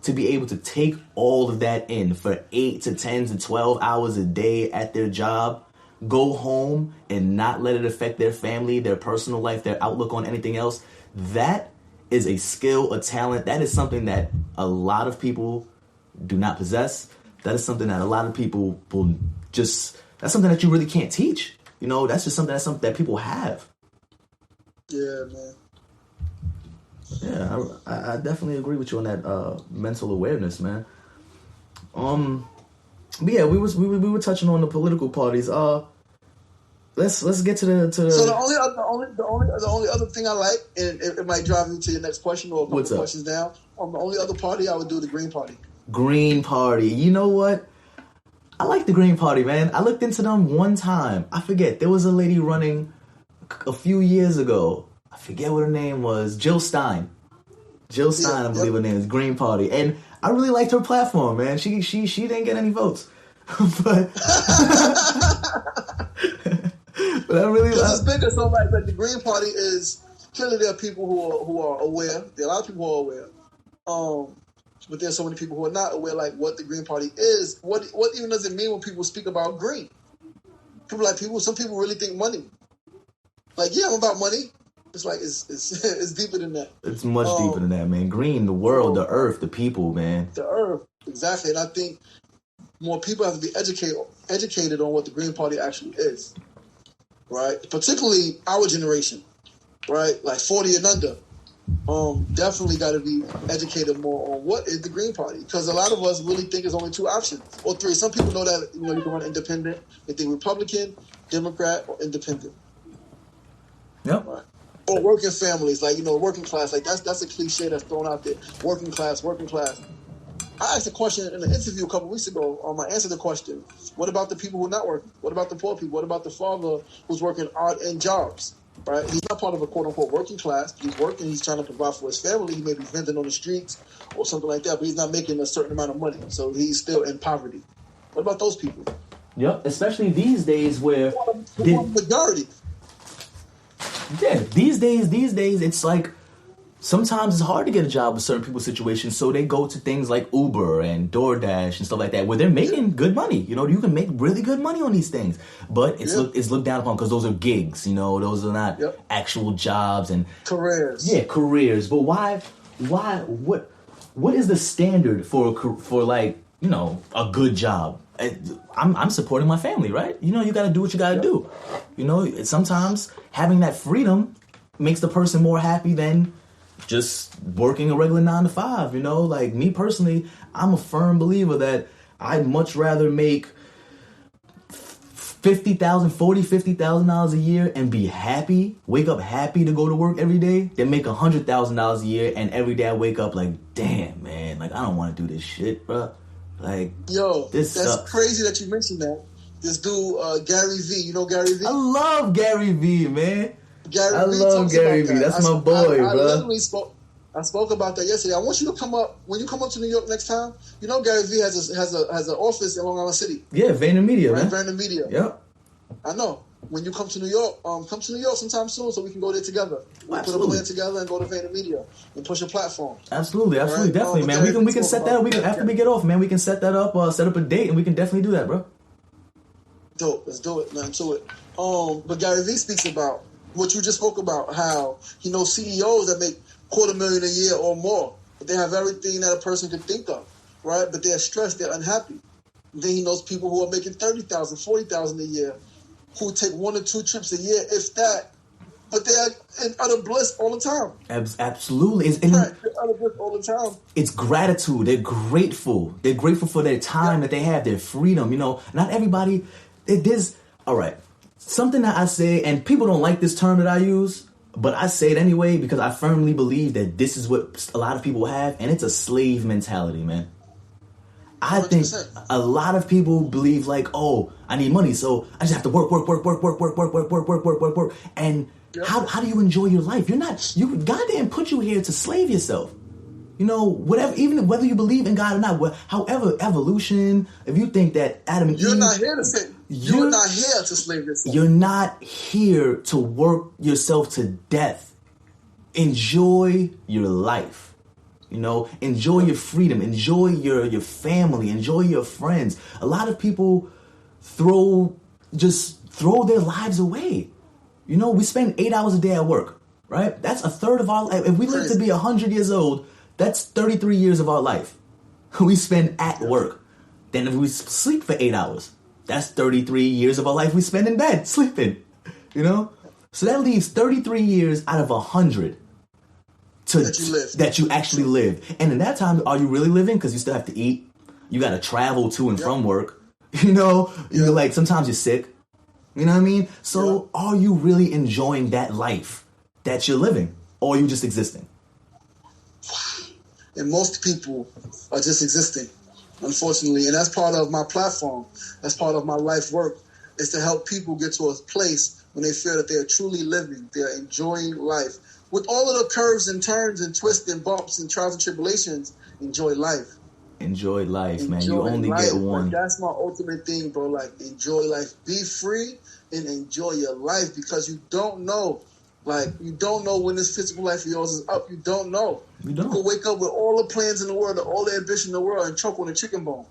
to be able to take all of that in for 8 to 10 to 12 hours a day at their job, go home and not let it affect their family, their personal life, their outlook on anything else. That is a skill, a talent. That is something that a lot of people do not possess. That is something that a lot of people that's something that you really can't teach. You know, that's just something that people have. Yeah, man. Yeah, I definitely agree with you on that mental awareness, man. But yeah, we were touching on the political parties. Let's get to the. So the only other thing I like, and it might drive you to your next question or a couple of questions down. The only other party I would do the Green Party. Green Party. You know what? I like the Green Party, man. I looked into them one time. I forget. There was a lady running a few years ago. I forget what her name was. Jill Stein. I believe her name is. Green Party. And I really liked her platform, man. She didn't get any votes. but I really like it's bigger. So like the Green Party is clearly there are people who are aware. There are a lot of people who are aware. But there's so many people who are not aware like what the Green Party is. What even does it mean when people speak about green? Some people really think money. Like, yeah, I'm about money. It's like it's deeper than that. It's much deeper than that, man. Green, the world, the earth, the people, man. The earth, exactly. And I think more people have to be educated on what the Green Party actually is, right? Particularly our generation, right? Like 40 and under. Definitely got to be educated more on what is the Green Party, because a lot of us really think there's only two options or three. Some people know that you can run independent. They think Republican, Democrat, or independent. Yep. Right. Or working families, like working class. Like that's a cliche that's thrown out there. Working class. I asked a question in an interview a couple weeks ago. I answered the question: what about the people who are not working? What about the poor people? What about the father who's working odd-end jobs? Right? He's not part of a quote-unquote working class. He's working. He's trying to provide for his family. He may be vending on the streets or something like that, but he's not making a certain amount of money. So he's still in poverty. What about those people? Yep. Especially these days where majority. Yeah, these days, it's like sometimes it's hard to get a job with certain people's situations, so they go to things like Uber and DoorDash and stuff like that, where they're making good money. You can make really good money on these things, but it's looked down upon because those are gigs. Those are not actual jobs and careers. Yeah, careers. But why? What is the standard for like a good job? I'm supporting my family, right? You got to do what you got to do. Sometimes having that freedom makes the person more happy than just working a regular 9 to 5. Like me personally, I'm a firm believer that I'd much rather make $50,000 a year and be happy, wake up happy to go to work every day, than make $100,000 a year and every day I wake up like, damn, man, like I don't want to do this shit, bro. Like, this that's sucks. crazy that you mentioned that. This dude, Gary V. You know Gary V? I love Gary V, man. I love Gary V. That's my boy, bro. I literally spoke about that yesterday. I want you to come up when you come up to New York next time. Gary V has an office in Long Island City. Yeah, VaynerMedia, man. VaynerMedia. Yep. I know. When you come to New York, come to New York sometime soon so we can go there together. We put a plan together and go to VaynerMedia and push a platform. Absolutely, definitely, man. We can set that up. After we get off, man, we can set that up. Set up a date, and we can definitely do that, bro. Dope. Let's do it. Nothing to it. But Gary V speaks about what you just spoke about, how he knows CEOs that make $250,000 a year or more, but they have everything that a person could think of, right? But they're stressed, they're unhappy. Then he knows people who are making $30,000, $40,000 a year, who take 1 or 2 trips a year, if that, but they're in utter bliss all the time. Absolutely. They're utter bliss all the time. It's gratitude. They're grateful. They're grateful for their time that they have, their freedom. Not everybody. All right. Something that I say, and people don't like this term that I use, but I say it anyway because I firmly believe that this is what a lot of people have, and it's a slave mentality, man. I 100%. think a lot of people believe like, oh, I need money, so I just have to work. And how do you enjoy your life? God didn't put you here to slave yourself. Whatever, even whether you believe in God or not, however, evolution, if you think that Adam and Eve... You're not here to slave. You're not here to slave yourself. You're not here to work yourself to death. Enjoy your life. Enjoy your freedom. Enjoy your family. Enjoy your friends. A lot of people throw their lives away. We spend 8 hours a day at work, right? That's a third of our life. If we live to be 100 years old, that's 33 years of our life we spend at work. Then if we sleep for 8 hours, that's 33 years of our life we spend in bed sleeping. So that leaves 33 years out of 100 that you actually live. And in that time, are you really living? Because you still have to eat. You got to travel to and from work. You're like, sometimes you're sick. You know what I mean? So are you really enjoying that life that you're living? Or are you just existing? And most people are just existing, unfortunately. And that's part of my platform. That's part of my life work, is to help people get to a place when they feel that they're truly living, they're enjoying life. With all of the curves and turns and twists and bumps and trials and tribulations, enjoy life. Enjoy life, man. You only get one. Like, that's my ultimate thing, bro. Like, enjoy life. Be free and enjoy your life, because you don't know. Like, you don't know when this physical life of yours is up. You don't know. You can wake up with all the plans in the world, all the ambition in the world, and choke on a chicken bone.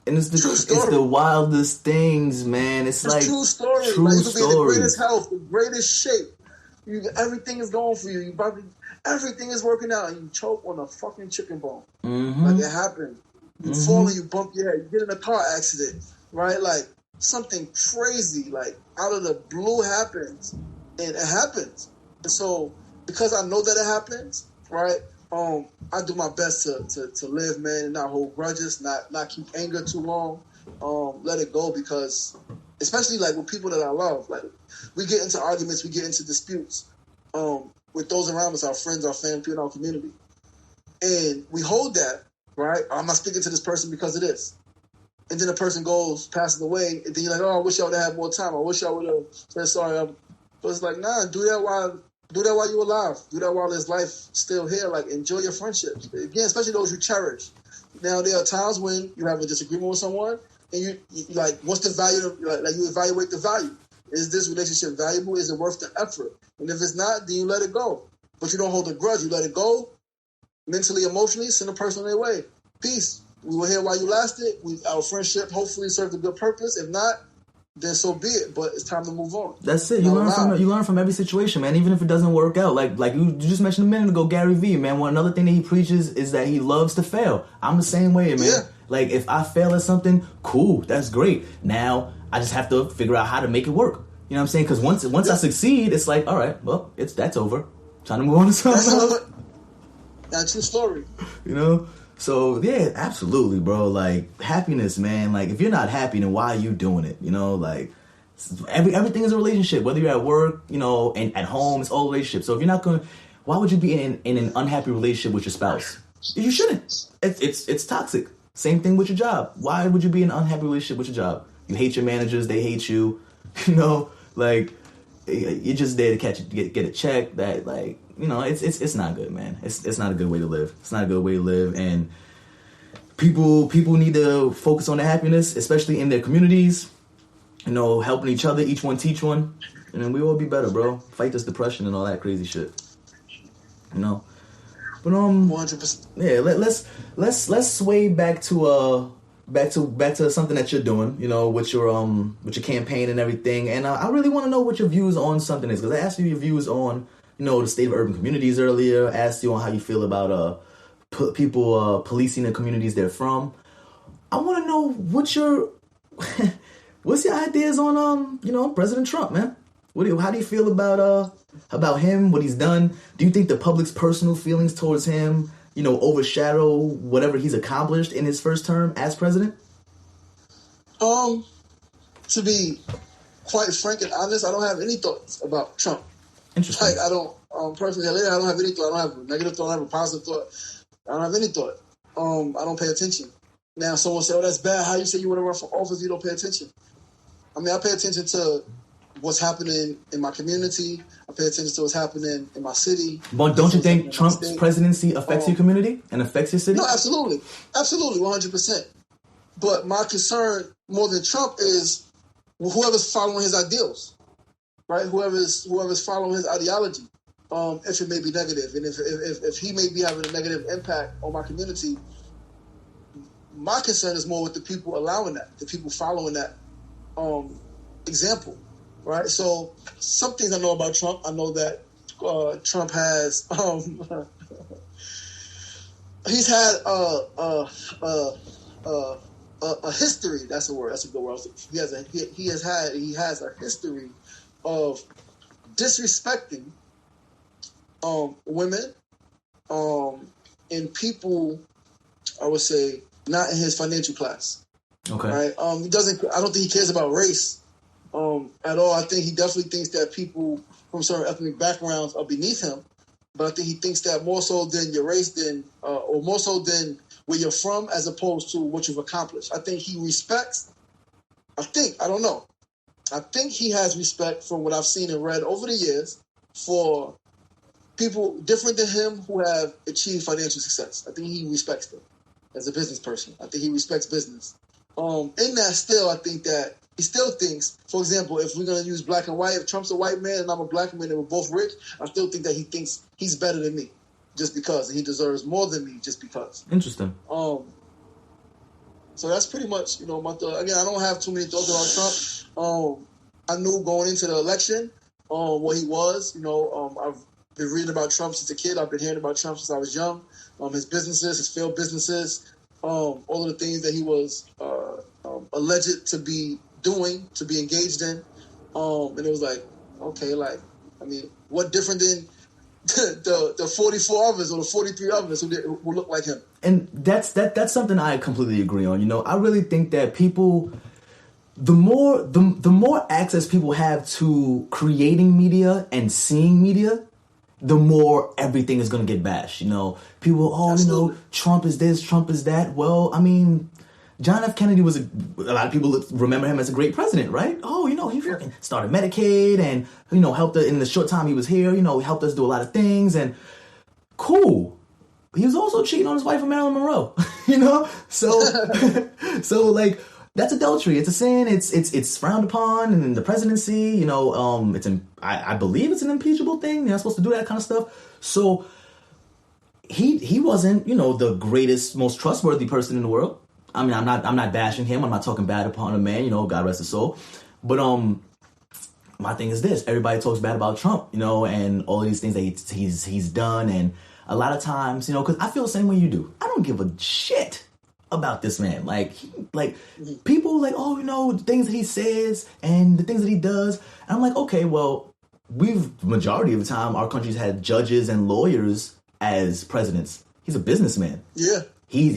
And it's the wildest things, man. It's like true story. True like, you could be in the stories. greatest health, the greatest shape. Everything is going for you. Everything is working out, and you choke on a fucking chicken bone. Mm-hmm. Like, it happened. You fall and you bump your head. You get in a car accident, right? Like something crazy, like out of the blue happens, and it happens. And so because I know that it happens, right? I do my best to live, man, and not hold grudges, not keep anger too long. Let it go, because especially like with people that I love, like we get into arguments, we get into disputes with those around us, our friends, our family, people in our community, and we hold that, right? I'm not speaking to this person because of this. And then the person passes away, and then you're like, oh, I wish I would have had more time. I wish I would have said sorry. But it's like, nah, do that while you're alive. Do that while there's life still here. Like, enjoy your friendships. Again, especially those you cherish. Now, there are times when you have a disagreement with someone, and you like, what's the value of, like you evaluate the value. Is this relationship valuable? Is it worth the effort? And if it's not, then you let it go. But you don't hold a grudge. You let it go, mentally, emotionally, send a person their way. Peace. We were here while you lasted. Our friendship hopefully served a good purpose. If not, then so be it. But it's time to move on. That's it. You learn from every situation, man. Even if it doesn't work out, like you just mentioned a minute ago, Gary Vee, man. One another thing that he preaches is that he loves to fail. I'm the same way, man. Yeah. Like if I fail at something, cool, that's great. Now I just have to figure out how to make it work. You know what I'm saying? Because once I succeed, it's like, all right, well, that's over. Time to move on to something else. That's your story. You know. So, yeah, absolutely, bro. Like, happiness, man. Like, if you're not happy, then why are you doing it? You know, like, everything is a relationship. Whether you're at work, you know, and at home, it's all relationships. So if you're not going to, why would you be in an unhappy relationship with your spouse? You shouldn't. It's toxic. Same thing with your job. Why would you be in an unhappy relationship with your job? You hate your managers. They hate you. You know, like, you're just there to get a check that, like, you know, it's not good, man. It's not a good way to live. It's not a good way to live, and people need to focus on their happiness, especially in their communities. You know, helping each other, each one teach one, and then we all be better, bro. Fight this depression and all that crazy shit. You know, but 100%. Yeah, let's sway back to something that you're doing, you know, with your campaign and everything. And I really want to know what your views on something is, because I asked you your views on, you know, the state of urban communities earlier. I asked you on how you feel about people policing the communities they're from. I want to know what's your ideas on you know, President Trump, man. How do you feel about him, what he's done? Do you think the public's personal feelings towards him, you know, overshadow whatever he's accomplished in his first term as president? To be quite frank and honest, I don't have any thoughts about Trump. Interesting. Like, I don't, personally, I don't have any thought. I don't have a negative thought. I don't have a positive thought. I don't have any thought. I don't pay attention. Now, someone say, oh, that's bad. How you say you want to run for office, you don't pay attention? I mean, I pay attention to what's happening in my community. I pay attention to what's happening in my city. But don't you think Trump's presidency affects your community and affects your city? No, absolutely. Absolutely, 100%. But my concern more than Trump is whoever's following his ideals, right? Whoever's following his ideology, if it may be negative. And if he may be having a negative impact on my community, my concern is more with the people allowing that, the people following that example. Right, so some things I know about Trump. I know that Trump has he's had a history. That's a word. That's a good word. He has a history of disrespecting women and people. I would say not in his financial class. Okay. Right. He doesn't. I don't think he cares about race. At all. I think he definitely thinks that people from certain ethnic backgrounds are beneath him, but I think he thinks that more so than your race, or more so than where you're from, as opposed to what you've accomplished. I think he respects. I don't know. I think he has respect from what I've seen and read over the years for people different than him who have achieved financial success. I think he respects them as a business person. I think he respects business. In that, still, I think that he still thinks, for example, if we're going to use black and white, if Trump's a white man and I'm a black man and we're both rich, I still think that he thinks he's better than me just because, and he deserves more than me just because. Interesting. So that's pretty much, you know, my thought. Again, I don't have too many thoughts about Trump. I knew going into the election what he was. You know, I've been reading about Trump since a kid. I've been hearing about Trump since I was young. His businesses, his failed businesses, all of the things that he was alleged to be doing, to be engaged in. And it was like, okay, like, I mean, what different than the 44 others or the 43 others who look like him? And that's something I completely agree on. You know, I really think that people, the more access people have to creating media and seeing media, the more everything is going to get bashed. You know, people, Absolutely. you know, Trump is this, Trump is that. Well, I mean, John F. Kennedy was a lot of people remember him as a great president, right? Oh, you know, he fucking started Medicaid and, you know, helped in the short time he was here, you know, helped us do a lot of things, and cool. He was also cheating on his wife with Marilyn Monroe, you know? So, like, that's adultery. It's a sin. It's frowned upon in the presidency. You know, I believe it's an impeachable thing. You're not supposed to do that kind of stuff. So he wasn't, you know, the greatest, most trustworthy person in the world. I mean, I'm not bashing him. I'm not talking bad upon a man. You know, God rest his soul. But my thing is this: everybody talks bad about Trump, you know, and all these things that he's done, and a lot of times, you know, because I feel the same way you do. I don't give a shit about this man. Like people like, oh, you know, the things that he says and the things that he does. And I'm like, okay, well, majority of the time, our country's had judges and lawyers as presidents. He's a businessman. Yeah. He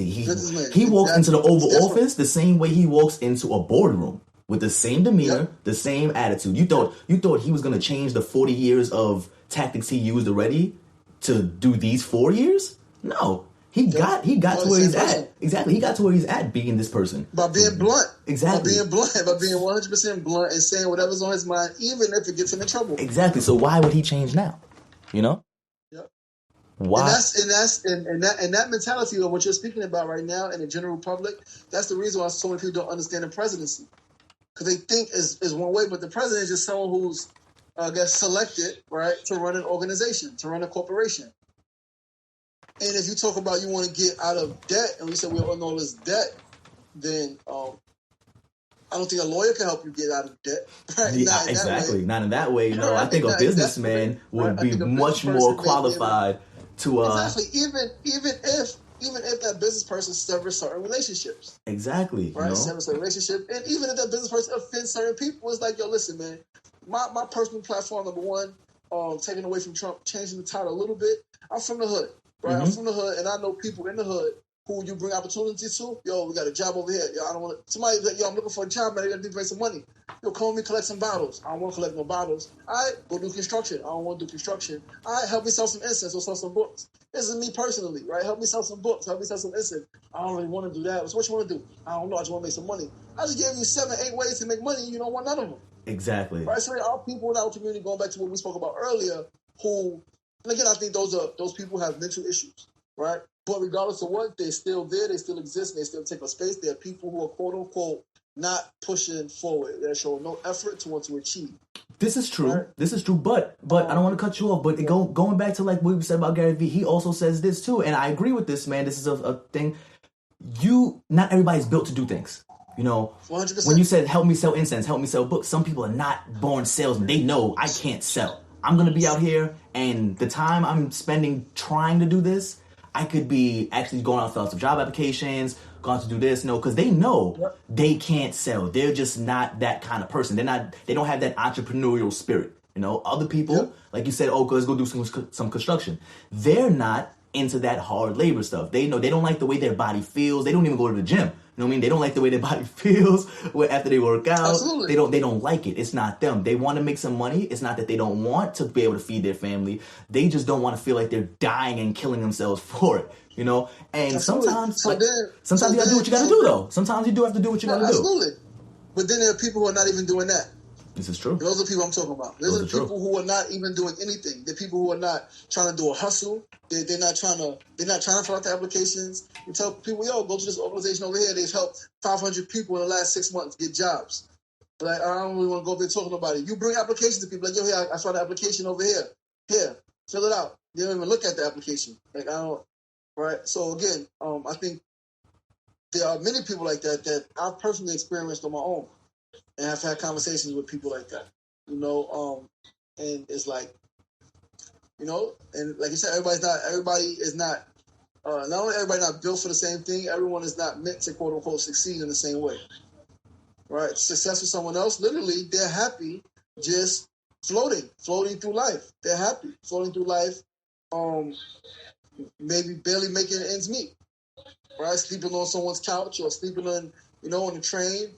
walks into the Oval Office the same way he walks into a boardroom, with the same demeanor, the same attitude. You thought he was going to change the 40 years of tactics he used already to do these 4 years? No. He got to where he's at. Exactly. He got to where he's at being this person. By being blunt. Exactly. By being 100% blunt and saying whatever's on his mind, even if it gets him in trouble. Exactly. So why would he change now? You know? Yep. Why? And that mentality of what you're speaking about right now in the general public, that's the reason why so many people don't understand the presidency. Because they think is one way, but the president is just someone who's gets selected, right, to run an organization, to run a corporation. And if you talk about you want to get out of debt, and we said we all know this debt, then I don't think a lawyer can help you get out of debt. Right? Yeah, exactly. Not in that way. You know, I think a businessman would be much more qualified to. Exactly. Even if that business person severs certain relationships. Exactly. Right. Severs certain relationship, and even if that business person offends certain people, it's like, yo, listen, man. My personal platform, number one, taking away from Trump, changing the title a little bit. I'm from the hood. Right, I'm from the hood, and I know people in the hood who you bring opportunities to. Yo, we got a job over here. Yo, I don't want to. Somebody's like, yo, I'm looking for a job, man. They got to bring some money. Yo, call me, collect some bottles. I don't want to collect no bottles. All right, go do construction. I don't want to do construction. All right, help me sell some incense or sell some books. This is me personally, right? Help me sell some books. Help me sell some incense. I don't really want to do that. So what you want to do? I don't know. I just want to make some money. I just gave you 7, 8 ways to make money. You don't want none of them. Exactly. Right. So there are people in our community, going back to what we spoke about earlier, who, and again, I think those people have mental issues. Right? But regardless of what, they're still there, they still exist, and they still take a space. There are people who are, quote unquote, not pushing forward. They're showing no effort to want to achieve. This is true. Right? This is true. But I don't want to cut you off. But going back to like what we said about Gary Vee, he also says this too. And I agree with this, man. This is a thing. Not everybody's built to do things. You know, 100%. When you said, help me sell incense, help me sell books, some people are not born salesmen. They know I can't sell. I'm going to be out here, and the time I'm spending trying to do this, I could be actually going out and fill out some job applications, going to do this, because they know they can't sell. They're just not that kind of person. They don't have that entrepreneurial spirit. You know, other people, like you said, let's go do some construction. They're not into that hard labor stuff. They know they don't like the way their body feels. They don't even go to the gym. You know what I mean? They don't like the way their body feels after they work out. Absolutely. They don't like it. It's not them. They want to make some money. It's not that they don't want to be able to feed their family. They just don't want to feel like they're dying and killing themselves for it. You know? And sometimes you gotta do what you gotta do, though. Sometimes you do have to do what you gotta do. Absolutely. But then there are people who are not even doing that. This is true. Those are the people I'm talking about. Those are the people who are not even doing anything. They're people who are not trying to do a hustle. They're not trying to fill out the applications. You tell people, yo, go to this organization over here. They've helped 500 people in the last 6 months get jobs. Like, I don't really want to go up there talking about it. You bring applications to people like, yo, here, I saw the application over here. Here, fill it out. They don't even look at the application. Like, I don't. Right. So again, I think there are many people like that I've personally experienced on my own. And I've had conversations with people like that, and it's like, and like you said, everybody is not Not only everybody not built for the same thing, everyone is not meant to quote unquote succeed in the same way. Right? Success with someone else, literally, they're happy just floating through life. They're happy floating through life, maybe barely making ends meet. Right? Sleeping on someone's couch or sleeping on, on the train.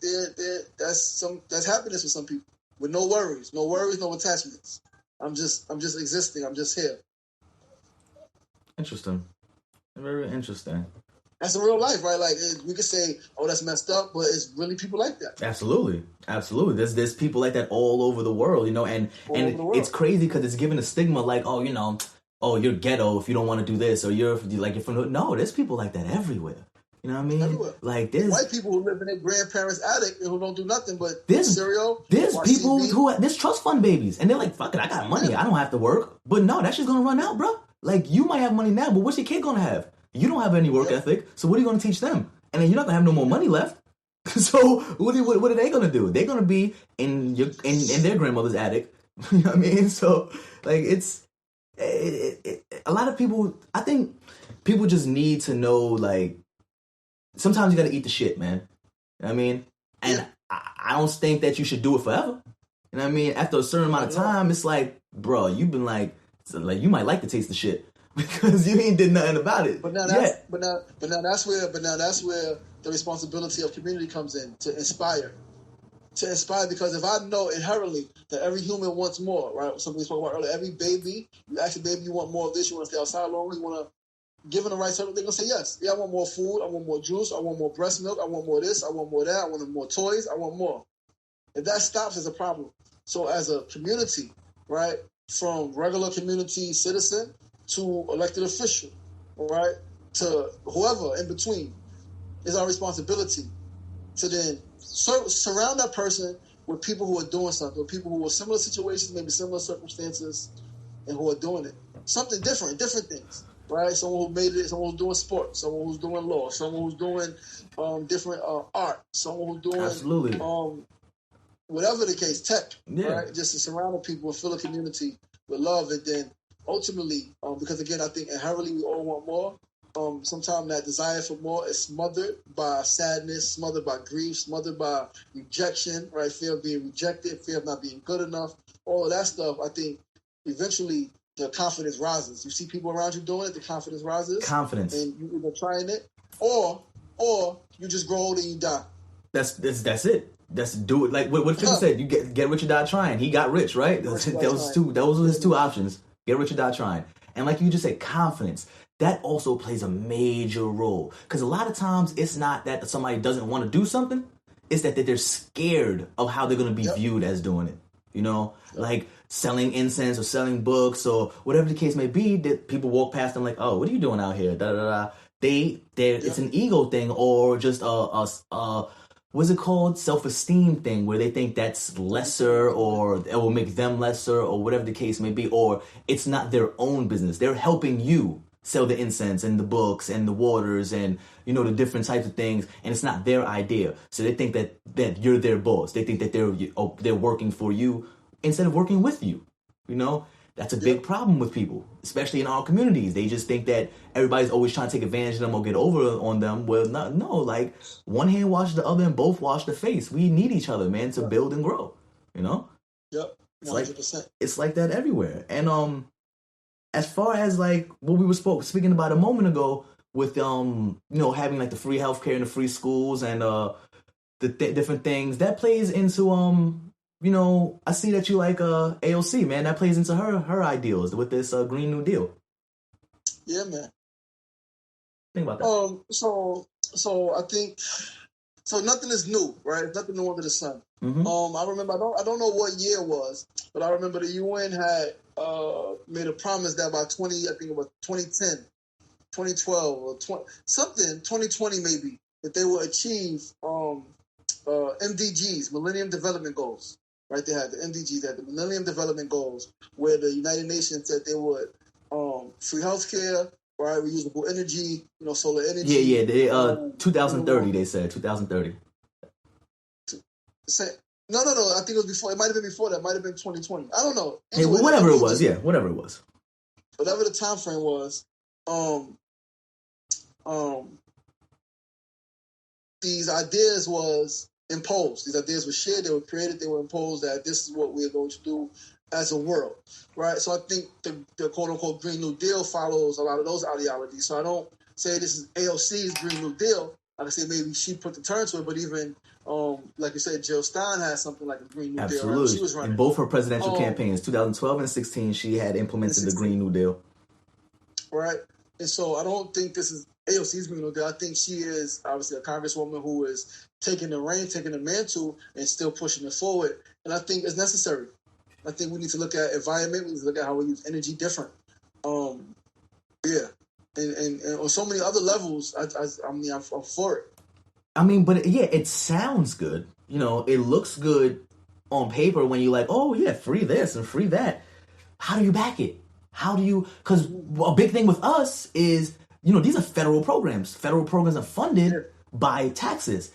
That's happiness for some people. With no worries, no attachments. I'm just existing. I'm just here. Interesting. Very interesting. That's in real life, right? Like we could say, "Oh, that's messed up," but it's really people like that. Absolutely. There's people like that all over the world, and it's crazy because it's given a stigma like, oh, you're ghetto if you don't want to do this, or you're from. No, there's people like that everywhere. You know what I mean? Everywhere. Like there's white people who live in their grandparents' attic and who don't do nothing but cereal. There's people there's trust fund babies, and they're like, "Fuck it, I got money, I don't have to work." But no, that shit's gonna run out, bro. Like you might have money now, but what's your kid gonna have? You don't have any work ethic, so what are you gonna teach them? And then you're not gonna have no more money left. So what are they gonna do? They're gonna be in their grandmother's attic. You know what I mean? So like it's a lot of people. I think people just need to know like. Sometimes you gotta eat the shit, man. You know what I mean? And I don't think that you should do it forever. You know what I mean? After a certain amount of time, it's like, bro, you've been like you might like to taste the shit because you ain't did nothing about it. But now that's where the responsibility of community comes in to inspire. Because if I know inherently that every human wants more, right? Something we spoke about earlier. Every baby, you ask a baby, you want more of this, you want to stay outside longer, you want to given the right service, they're going to say yes. Yeah, I want more food. I want more juice. I want more breast milk. I want more this. I want more that. I want more toys. I want more. If that stops, it's a problem. So as a community, right, from regular community citizen to elected official, right, to whoever in between, it's our responsibility to then surround that person with people who are doing something, with people who are similar situations, maybe similar circumstances, and who are doing it. Something different things. Right, someone who made it, someone who's doing sports, someone who's doing law, someone who's doing different art, someone who's doing absolutely whatever the case, tech. Right, just to surround the people and fill a community with love, and then ultimately, because again, I think inherently we all want more. Sometimes that desire for more is smothered by sadness, smothered by grief, smothered by rejection. Right, fear of being rejected, fear of not being good enough, all of that stuff. I think eventually. The confidence rises. You see people around you doing it, the confidence rises. Confidence. And you either trying it, or you just grow old and you die. That's it. That's do it. Like what 50 said, you get rich or die trying. He got rich, right? Those were his two options. Get rich or die trying. And like you just said, confidence. That also plays a major role. Because a lot of times it's not that somebody doesn't want to do something. It's that they're scared of how they're going to be viewed as doing it. You know? Like selling incense or selling books or whatever the case may be, that people walk past them like, oh, what are you doing out here? Da da da. It's an ego thing or just what's it called? Self-esteem thing where they think that's lesser or it will make them lesser or whatever the case may be, or it's not their own business. They're helping you sell the incense and the books and the waters and, the different types of things, and it's not their idea. So they think that you're their boss. They think that they're working for you instead of working with you. That's a big problem with people, especially in our communities. They just think that everybody's always trying to take advantage of them or get over on them. Well, no, like one hand washes the other and both wash the face. We need each other, man, to build and grow, Yep, 100%. It's like that everywhere. And as far as like what we were speaking about a moment ago with, having like the free healthcare and the free schools and the different things, that plays into, I see that you like AOC, man. That plays into her ideals with this Green New Deal. Yeah, man. Think about that. So I think nothing is new, right? Nothing new under the sun. Mm-hmm. I remember. I don't know what year it was, but I remember the UN had made a promise that by 2010, 2012, or 2020 maybe, that they will achieve MDGs, Millennium Development Goals. Right, they had the MDGs, they had the Millennium Development Goals, where the United Nations said they would free healthcare, right, reusable energy, solar energy. Yeah. They 2030. They said 2030. No. I think it was before. It might have been before that. It might have been 2020. I don't know. Anyway, whatever it was. Yeah, whatever it was. Whatever the time frame was, these ideas was imposed. These ideas were shared, they were created, they were imposed that this is what we're going to do as a world, right? So I think the quote-unquote Green New Deal follows a lot of those ideologies. So I don't say this is AOC's Green New Deal. Like I say, maybe she put the turn to it, but even, like you said, Jill Stein has something like a Green New Deal. Right? She was running. In both her presidential campaigns, 2012 and 16, she had implemented the Green New Deal. Right? And so I don't think this is AOC's Green New Deal. I think she is obviously a congresswoman who is taking the reign, taking the mantle, and still pushing it forward. And I think it's necessary. I think we need to look at environment. We need to look at how we use energy different. Yeah. And on so many other levels, I'm for it. I mean, but yeah, it sounds good. You know, it looks good on paper when you're like, oh yeah, free this and free that. How do you back it? How do you? Because a big thing with us is, you know, these are federal programs. Federal programs are funded by taxes.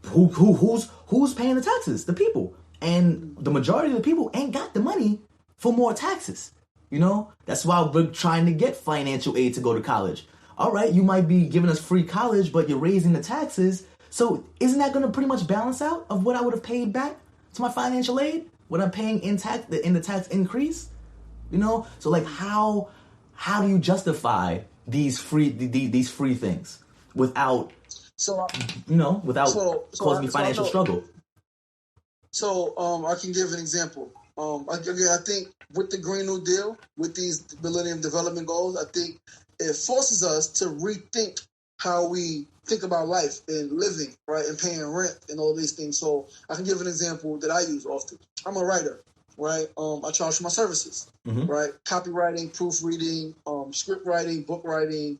Who's paying the taxes? The people. And the majority of the people ain't got the money for more taxes. You know, that's why we're trying to get financial aid to go to college. All right, you might be giving us free college, but you're raising the taxes. So isn't that going to pretty much balance out of what I would have paid back to my financial aid? What I'm paying in the tax increase? You know, so like how do you justify these free things without causing me financial struggle? So I can give an example. I think with the Green New Deal, with these Millennium Development Goals, I think it forces us to rethink how we think about life and living, right, and paying rent and all these things. So I can give an example that I use often. I'm a writer, right? I charge for my services, right? Copywriting, proofreading, script writing, book writing,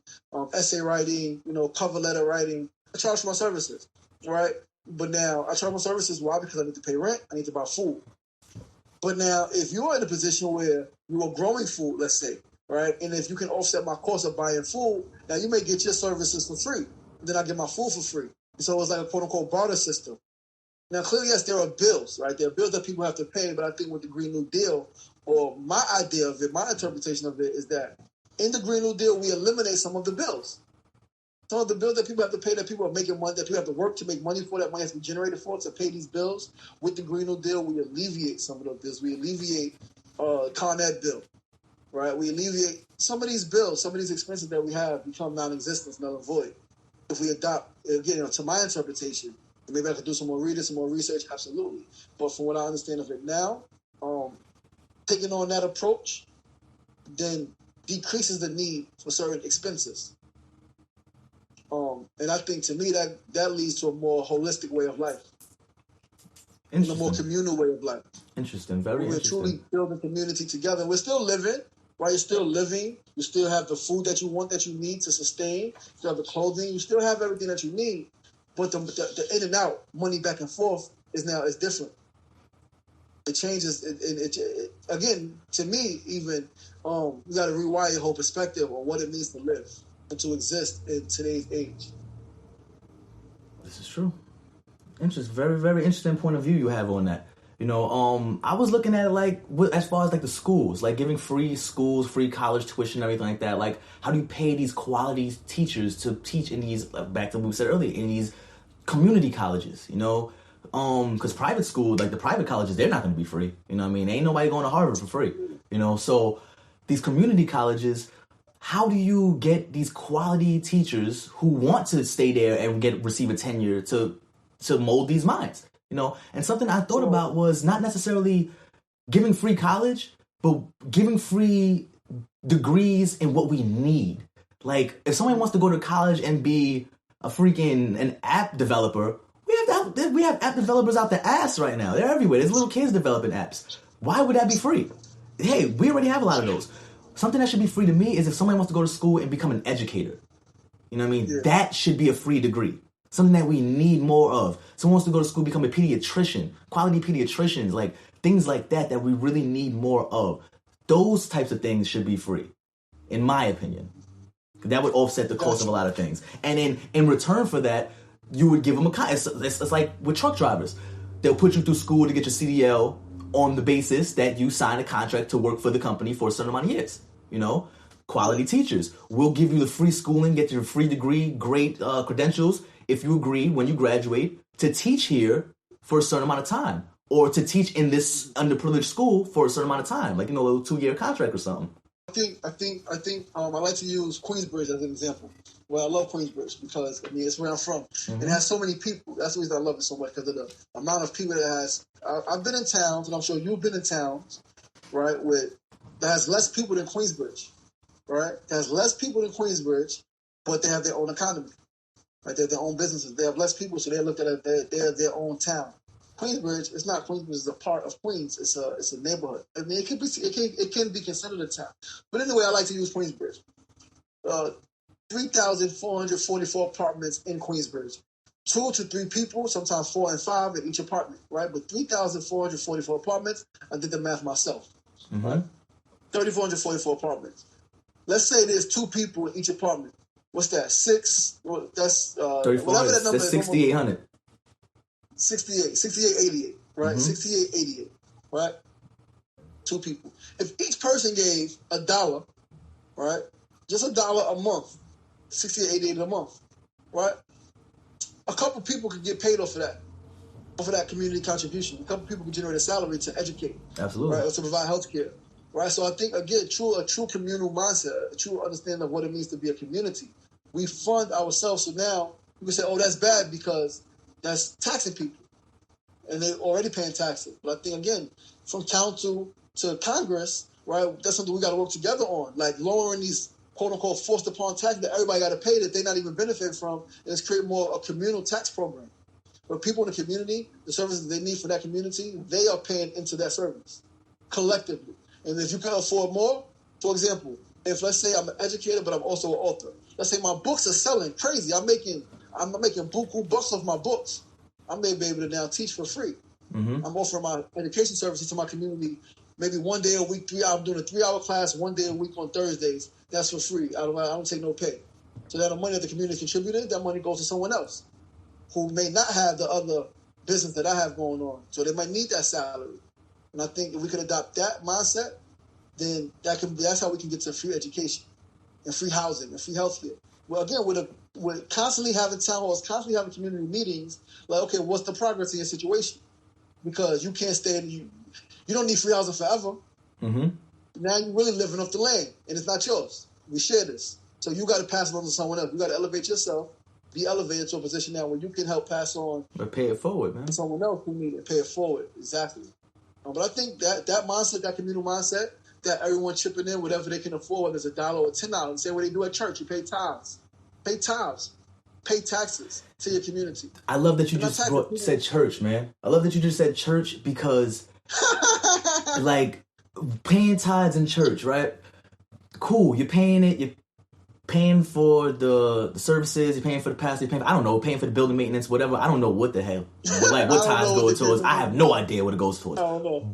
essay writing, cover letter writing. I charge for my services, right? But now I charge my services. Why? Because I need to pay rent. I need to buy food. But now, if you're in a position where you are growing food, let's say, right, and if you can offset my cost of buying food, now you may get your services for free. Then I get my food for free. So it's like a quote-unquote barter system. Now, clearly, yes, there are bills, right? There are bills that people have to pay, but I think with the Green New Deal, or my idea of it, my interpretation of it is that in the Green New Deal, we eliminate some of the bills. Some of the bills that people have to pay, that people are making money, that people have to work to make money for, that money has to be generated for to pay these bills. With the Green New Deal, we alleviate some of those bills. We alleviate Con Ed bill, right? We alleviate some of these bills, some of these expenses that we have become non-existent, null and void. If we adopt, again, to my interpretation, and maybe I could do some more reading, some more research, absolutely. But from what I understand of it now, taking on that approach then decreases the need for certain expenses. And I think, to me, that leads to a more holistic way of life. And a more communal way of life. Interesting, very interesting. We're truly building community together. We're still living, right? You're still living. You still have the food that you want, that you need to sustain. You still have the clothing. You still have everything that you need. But the in and out, money back and forth, is different. It changes. Again, to me, even, you got to rewire your whole perspective on what it means to live and to exist in today's age. This is true. Interesting. Very, very interesting point of view you have on that. I was looking at it like, as far as like the schools, like giving free schools, free college tuition, everything like that. Like, how do you pay these quality teachers to teach in these, back to what we said earlier, in these community colleges, because private school, like the private colleges, they're not going to be free. You know what I mean? Ain't nobody going to Harvard for free. So these community colleges, how do you get these quality teachers who want to stay there and receive a tenure to mold these minds? And something I thought about was not necessarily giving free college, but giving free degrees in what we need. Like, if somebody wants to go to college and be an app developer, we have app developers out the ass right now. They're everywhere. There's little kids developing apps. Why would that be free? Hey, we already have a lot of those. Something that should be free to me is if somebody wants to go to school and become an educator. You know what I mean? Yeah. That should be a free degree. Something that we need more of. Someone wants to go to school, become a pediatrician, quality pediatricians, like things like that we really need more of. Those types of things should be free, in my opinion. That would offset the cost of a lot of things. And in return for that, you would give them it's like with truck drivers. They'll put you through school to get your CDL on the basis that you sign a contract to work for the company for a certain amount of years. quality teachers. We'll give you the free schooling, get your free degree, great credentials if you agree when you graduate to teach here for a certain amount of time, or to teach in this underprivileged school for a certain amount of time, like, a little 2-year contract or something. I think I like to use Queensbridge as an example. Well, I love Queensbridge because it's where I'm from, and it has so many people. That's the reason I love it so much, because of the amount of people that it has. I've been in towns, and I'm sure you've been in towns, right, that has less people than Queensbridge, right? That has less people than Queensbridge, but they have their own economy, right? They have their own businesses. They have less people, so they look at it. They're their own town. Queensbridge, it's not Queensbridge, it's a part of Queens. It's a neighborhood. I mean, it can be considered a town. But anyway, I like to use Queensbridge. 3,444 apartments in Queensbridge. 2 to 3 people, sometimes 4 and 5 in each apartment, right? But 3,444 apartments, I did the math myself, right? 3,444 apartments. Let's say there's 2 people in each apartment. What's that? 6? Well, that's 34. Whatever that number that's is. 6,800. 6888, right? 6888, right? 2 people. If each person gave $1, right? Just $1 a month, 6888 a month, right? A couple people could get paid off of that community contribution. A couple people could generate a salary to educate, absolutely, right, or to provide health care, right? So I think, again, a true communal mindset, a true understanding of what it means to be a community. We fund ourselves, so now we can say, oh, that's bad because that's taxing people, and they're already paying taxes. But I think, again, from council to Congress, right, that's something we got to work together on, like lowering these quote-unquote forced upon tax that everybody got to pay that they're not even benefiting from, and it's create more a communal tax program where people in the community, the services they need for that community, they are paying into that service collectively. And if you can afford more, for example, if let's say I'm an educator but I'm also an author, let's say my books are selling crazy, I'm making buku bucks off my books, I may be able to now teach for free. I'm offering my education services to my community. Maybe one day a week, I'm doing a 3-hour class, one day a week on Thursdays. That's for free. I don't take no pay. So that the money that the community contributed, that money goes to someone else who may not have the other business that I have going on. So they might need that salary. And I think if we could adopt that mindset, then that's how we can get to free education and free housing and free healthcare. Well, again, we're constantly having town halls, constantly having community meetings. Like, okay, what's the progress in your situation? Because you can't stay in you don't need free housing forever. Now you're really living off the land, and it's not yours. We share this. So you got to pass it on to someone else. You got to elevate yourself, be elevated to a position now where you can help pass on. But pay it forward, man. Someone else who needs it. Pay it forward. Exactly. But I think that mindset, that communal mindset, that everyone chipping in whatever they can afford, whether it's $1 or $10, same way they do at church. You pay tithes. Pay taxes to your community. I love that you said church, man. I love that you just said church because... like paying tithes in church, right? Cool, you're paying it. You're paying for the services. You're paying for the pastor. You're paying for the building maintenance, whatever. I don't know what the hell, what tithes go towards. I have no idea what it goes towards.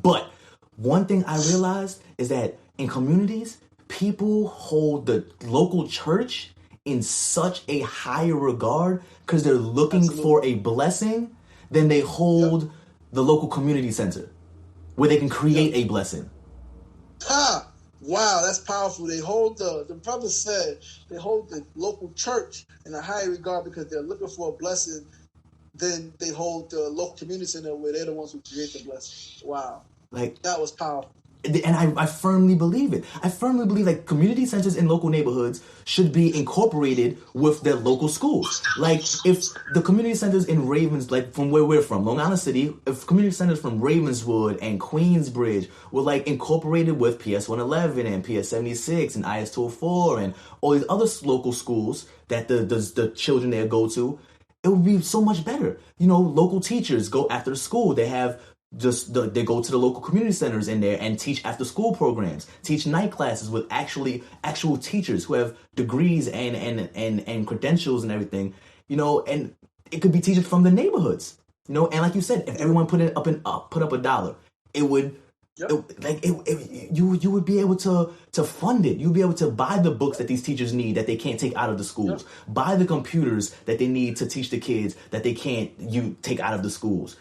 But one thing I realized is that in communities, people hold the local church in such a higher regard because they're looking for a blessing than they hold the local community center, where they can create a blessing. Wow, that's powerful. They hold the brother said, they hold the local church in a higher regard because they're looking for a blessing than they hold the local community center where they're the ones who create the blessing. Wow. Like, that was powerful. And I firmly believe it. I firmly believe that community centers in local neighborhoods should be incorporated with their local schools. Like, if the community centers in like from where we're from, Long Island City, if community centers from Ravenswood and Queensbridge were like incorporated with PS 111 and PS 76 and IS 204 and all these other local schools that the children there go to, it would be so much better. Local teachers go after school. They have they go to the local community centers in there and teach after school programs, teach night classes with actual teachers who have degrees and credentials and everything, and it could be teachers from the neighborhoods, and like you said, if everyone put up $1, it would, you would be able to fund it. You'd be able to buy the books that these teachers need that they can't take out of the schools, buy the computers that they need to teach the kids that they can't take out of the schools.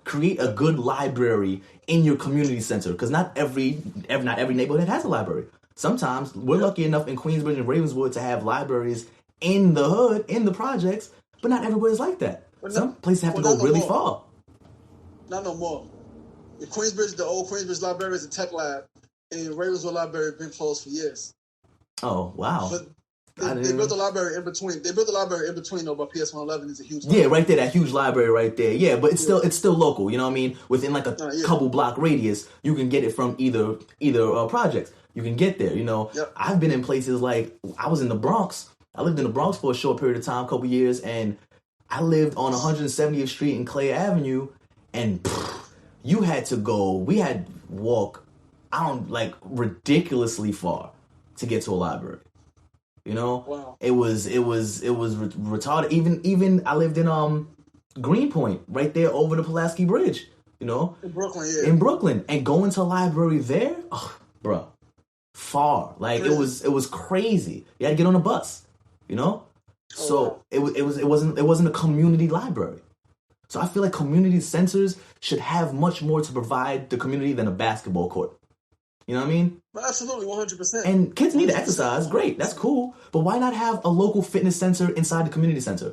Create a good library in your community center because not every neighborhood has a library. Sometimes we're lucky enough in Queensbridge and Ravenswood to have libraries in the hood, in the projects, but not everywhere's like that. Some places have to go really far. Not no more. In Queensbridge, the old Queensbridge Library is a tech lab, and Ravenswood Library has been closed for years. Oh, wow. But they built a library in between. They built a library in between, though, but PS 111 is a huge library. Yeah, right there, that huge library right there. Yeah, but it's still local, you know what I mean? Within like a couple block radius, you can get it from either projects. You can get there, you know. Yep. I've been in places like, I was in the Bronx. I lived in the Bronx for a short period of time, a couple years, and I lived on 170th Street and Clay Avenue, and you had to go, we had to walk, ridiculously far to get to a library. You know? Wow. It was retarded. Even I lived in Greenpoint, right there over the Pulaski Bridge, you know? In Brooklyn, yeah. In Brooklyn. And going to a library there, bro, far. Like it was crazy. You had to get on a bus, you know? So it wasn't a community library. So I feel like community centers should have much more to provide the community than a basketball court. You know what I mean? Absolutely, 100%. And kids need to exercise. Great, that's cool. But why not have a local fitness center inside the community center?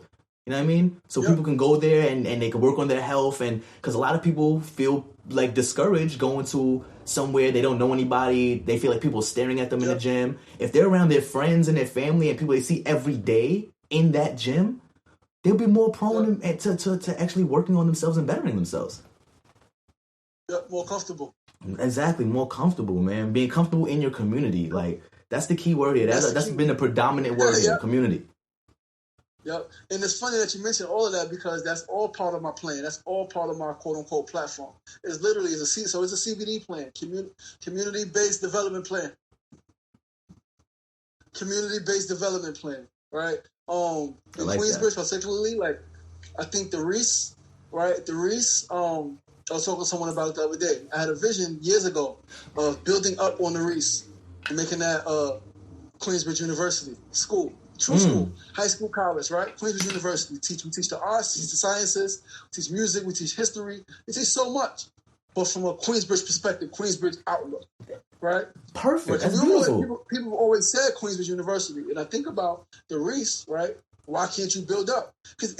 You know what I mean? So people can go there and they can work on their health. And because a lot of people feel like discouraged going to somewhere they don't know anybody. They feel like people are staring at them in the gym. If they're around their friends and their family and people they see every day in that gym, they'll be more prone to actually working on themselves and bettering themselves. Yep, more comfortable. Exactly, more comfortable, man. Being comfortable in your community, like that's the key word here. That's been the predominant word here, community. Yep, and it's funny that you mentioned all of that because that's all part of my plan. That's all part of my quote unquote platform. It's literally it's a CBD plan, community based development plan. Community based development plan, right? In Queensbridge particularly, like I think the Reese. I was talking to someone about it the other day. I had a vision years ago of building up on the Reese and making that Queensbridge University school, true school, high school, college, right? Queensbridge University. We teach the arts, teach the sciences, we teach music, we teach history, we teach so much. But from a Queensbridge perspective, Queensbridge outlook, right? Perfect. That's beautiful. People always said Queensbridge University, and I think about the Reese, right? Why can't you build up? Because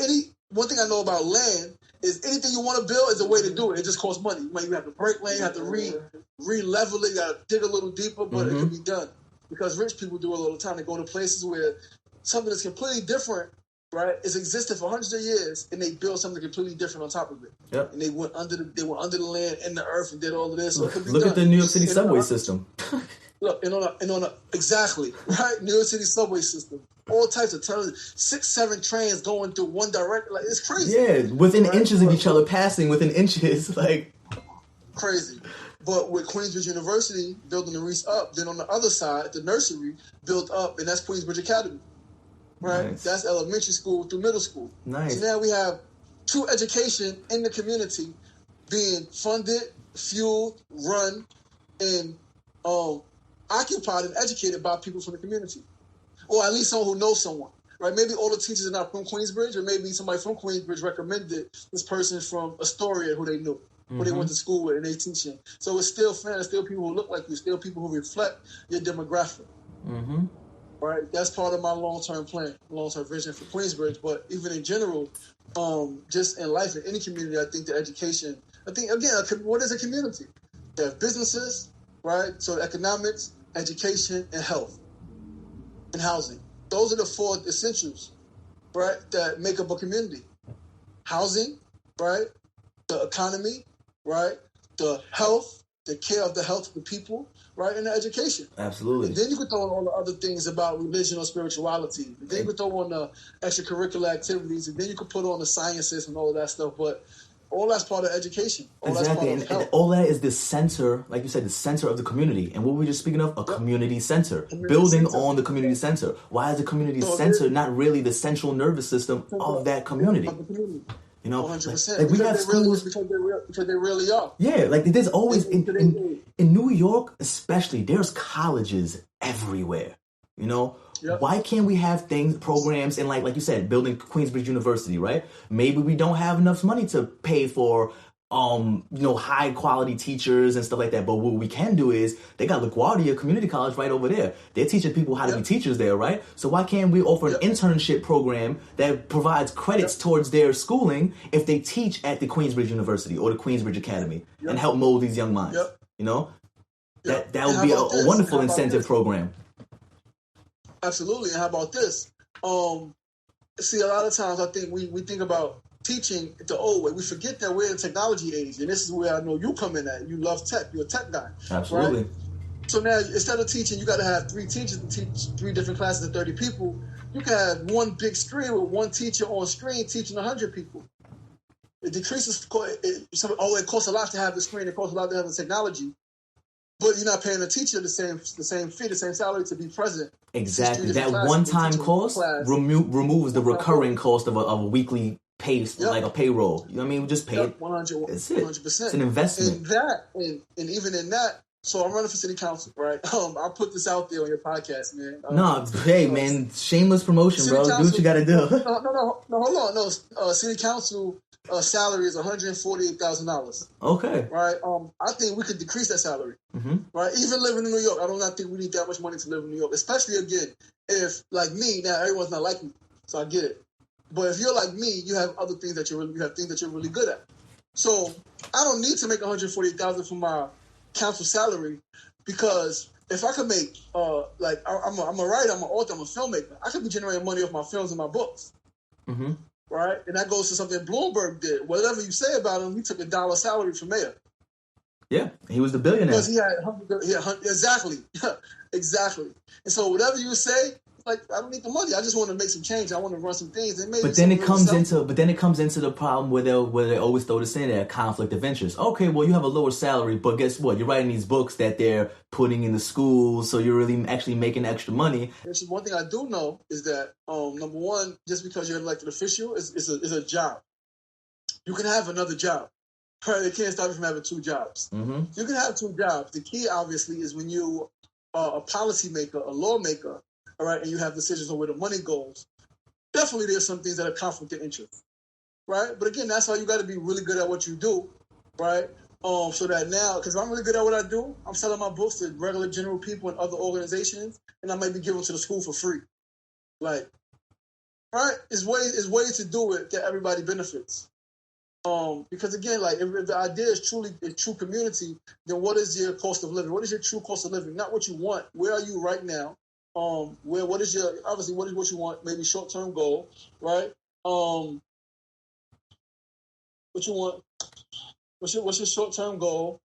one thing I know about land is anything you want to build is a way to do it. It just costs money. You have to break land, you have to re-level it, you got to dig a little deeper, but it can be done. Because rich people do it all the time. They go to places where something that's completely different, right, is existed for hundreds of years, and they build something completely different on top of it. Yep. And they went under the land and the earth and did all of this. So look at the New York City subway system. Look, exactly, right? New York City subway system. All types of tunnels, 6-7 trains going through one direction. Like, it's crazy. Yeah, within inches of each other, passing within inches. Like, crazy. But with Queensbridge University building the Reese up, then on the other side, the nursery built up, and that's Queensbridge Academy. Right? Nice. That's elementary school through middle school. Nice. So now we have true education in the community being funded, fueled, run, and occupied and educated by people from the community. Or at least someone who knows someone, right? Maybe all the teachers are not from Queensbridge, or maybe somebody from Queensbridge recommended this person from Astoria who they knew, who they went to school with, and they teaching. So it's still fans, still people who look like you, still people who reflect your demographic. Mm-hmm. Right? That's part of my long-term plan, long-term vision for Queensbridge. But even in general, just in life, in any community, I think again, what is a community? They have businesses, right? So economics, education, and health. And housing. Those are the 4 essentials, right, that make up a community. Housing, right, the economy, right, the health, the care of the health of the people, right, and the education. Absolutely. And then you could throw in all the other things about religion or spirituality. And then you could throw on the extracurricular activities. And then you could put on the sciences and all of that stuff. But all that's part of education. Exactly. And all that is the center, like you said, the center of the community. And what were we just speaking of? A community center. Building on the community center. Why is the community center not really the central nervous system of that community? You know, 100%. Like we have schools because they really are. Yeah, like there's always in New York, especially, there's colleges everywhere. You know, why can't we have programs and like you said, building Queensbridge University, right? Maybe we don't have enough money to pay for high quality teachers and stuff like that. But what we can do is they got LaGuardia Community College right over there. They're teaching people how to be teachers there, right? So why can't we offer an internship program that provides credits towards their schooling if they teach at the Queensbridge University or the Queensbridge Academy and help mold these young minds? You know, that would be a wonderful incentive program. Absolutely. And how about this? See, a lot of times I think we think about teaching the old way. We forget that we're in technology age, and this is where I know you come in at. You love tech. You're a tech guy. Absolutely. Right? So now, instead of teaching, you got to have 3 teachers to teach 3 different classes of 30 people. You can have one big screen with one teacher on screen teaching 100 people. It decreases. It costs a lot to have the screen. It costs a lot to have the technology. But you're not paying the teacher the same fee, the same salary to be present. Exactly. That one-time cost removes the recurring cost of a weekly pay, like a payroll. You know what I mean? We just pay it. 100%. It's an investment. And even in that, so I'm running for city council, right? I'll put this out there on your podcast, man. Man, shameless promotion, bro. Do what you got to do. No, hold on. No, city council salary is $148,000. Okay. Right. I think we could decrease that salary. Right. Even living in New York, I do not think we need that much money to live in New York. Especially again, if like me, now everyone's not like me, so I get it. But if you're like me, you have other things that you have things that you're really good at. So I don't need to make $148,000 for my council salary, because if I could make I'm a writer, I'm an author, I'm a filmmaker, I could be generating money off my films and my books. Right? And that goes to something Bloomberg did. Whatever you say about him, he took $1 salary for mayor. Yeah, he was the billionaire. Because he had exactly. Exactly. And so whatever you say, like, I don't need the money. I just want to make some change. I want to run some things. But then it comes into the problem where they always throw this in there, conflict of interest. Okay, well, you have a lower salary, but guess what? You're writing these books that they're putting in the schools, so you're really actually making extra money. One thing I do know is that, number one, just because you're an elected official is a job. You can have another job. Right? They can't stop you from having 2 jobs. You can have 2 jobs. The key, obviously, is when you are a policymaker, a lawmaker, all right, and you have decisions on where the money goes. Definitely there's some things that are conflict of interest, right? But again, that's how you got to be really good at what you do, right? So that now, because I'm really good at what I do, I'm selling my books to regular general people and other organizations, and I might be giving to the school for free. Like, right? It's ways to do it that everybody benefits. Because again, like if the idea is truly a true community, then what is your cost of living? What is your true cost of living? Not what you want. What is what you want? Maybe short-term goal, right? What you want? What's your short-term goal?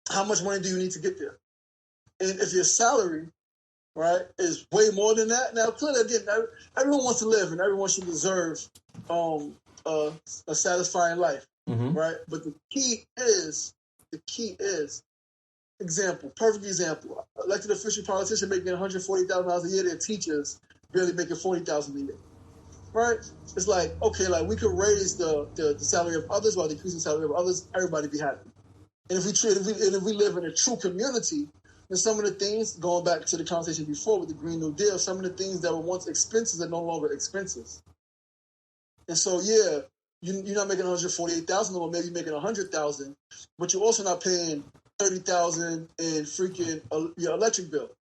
How much money do you need to get there? And if your salary, right, is way more than that, now clearly again, everyone wants to live and everyone should deserve a satisfying life, right? But the key is. Perfect example. Elected official politician making $140,000 a year. Their teachers barely making $40,000 a year. Right? It's like, okay, like we could raise the salary of others while decreasing the salary of others. Everybody be happy. And if we live in a true community, then some of the things, going back to the conversation before with the Green New Deal, some of the things that were once expenses are no longer expenses. And so, yeah, you're not making $148,000, or maybe making $100,000, but you're also not paying $30,000 in freaking your electric bill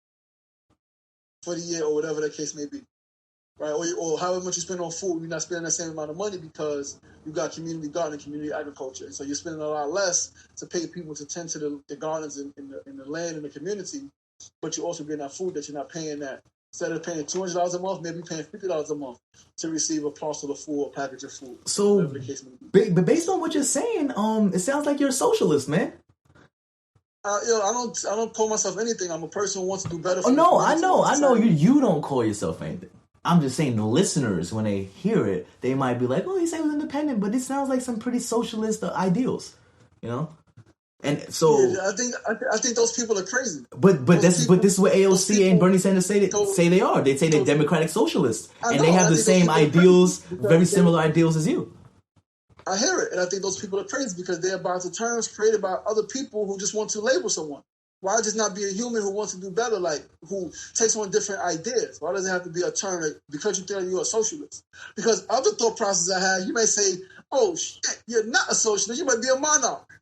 for the year or whatever that case may be, right? Or however much you spend on food, you're not spending that same amount of money because you got community gardening, community agriculture. So you're spending a lot less to pay people to tend to the gardens in the land in the community, but you're also getting that food that you're not paying that. Instead of paying $200 a month, maybe you're paying $50 a month to receive a parcel of food or package of food. So, but based on what you're saying, it sounds like you're a socialist, man. I don't call myself anything. I'm a person who wants to do better. I know. You don't call yourself anything. I'm just saying the listeners, when they hear it, they might be like, "Oh, he said he was independent," but it sounds like some pretty socialist ideals, you know. And so, yeah, I think those people are crazy. But this is what AOC and Bernie Sanders say they are. They say they're democratic socialists, and they have the same ideals, very similar ideals as you. I hear it, and I think those people are crazy because they're about the terms created by other people who just want to label someone. Why just not be a human who wants to do better, like who takes on different ideas? Why does it have to be a term that because you think you're a socialist? Because other thought processes I have, you may say, oh shit, you're not a socialist. You might be a monarch.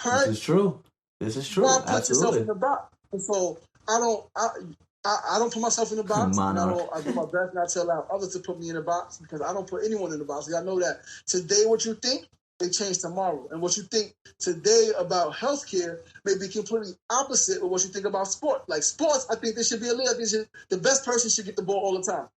Right? This is true. This is true. Why put yourself in Absolutely. the box? And so I don't put myself in the box, and Monarch. I do my best not to allow others to put me in the box because I don't put anyone in the box. I know that today what you think may change tomorrow, and what you think today about healthcare may be completely opposite of what you think about sport. Like sports, I think there should be a league. The best person should get the ball all the time.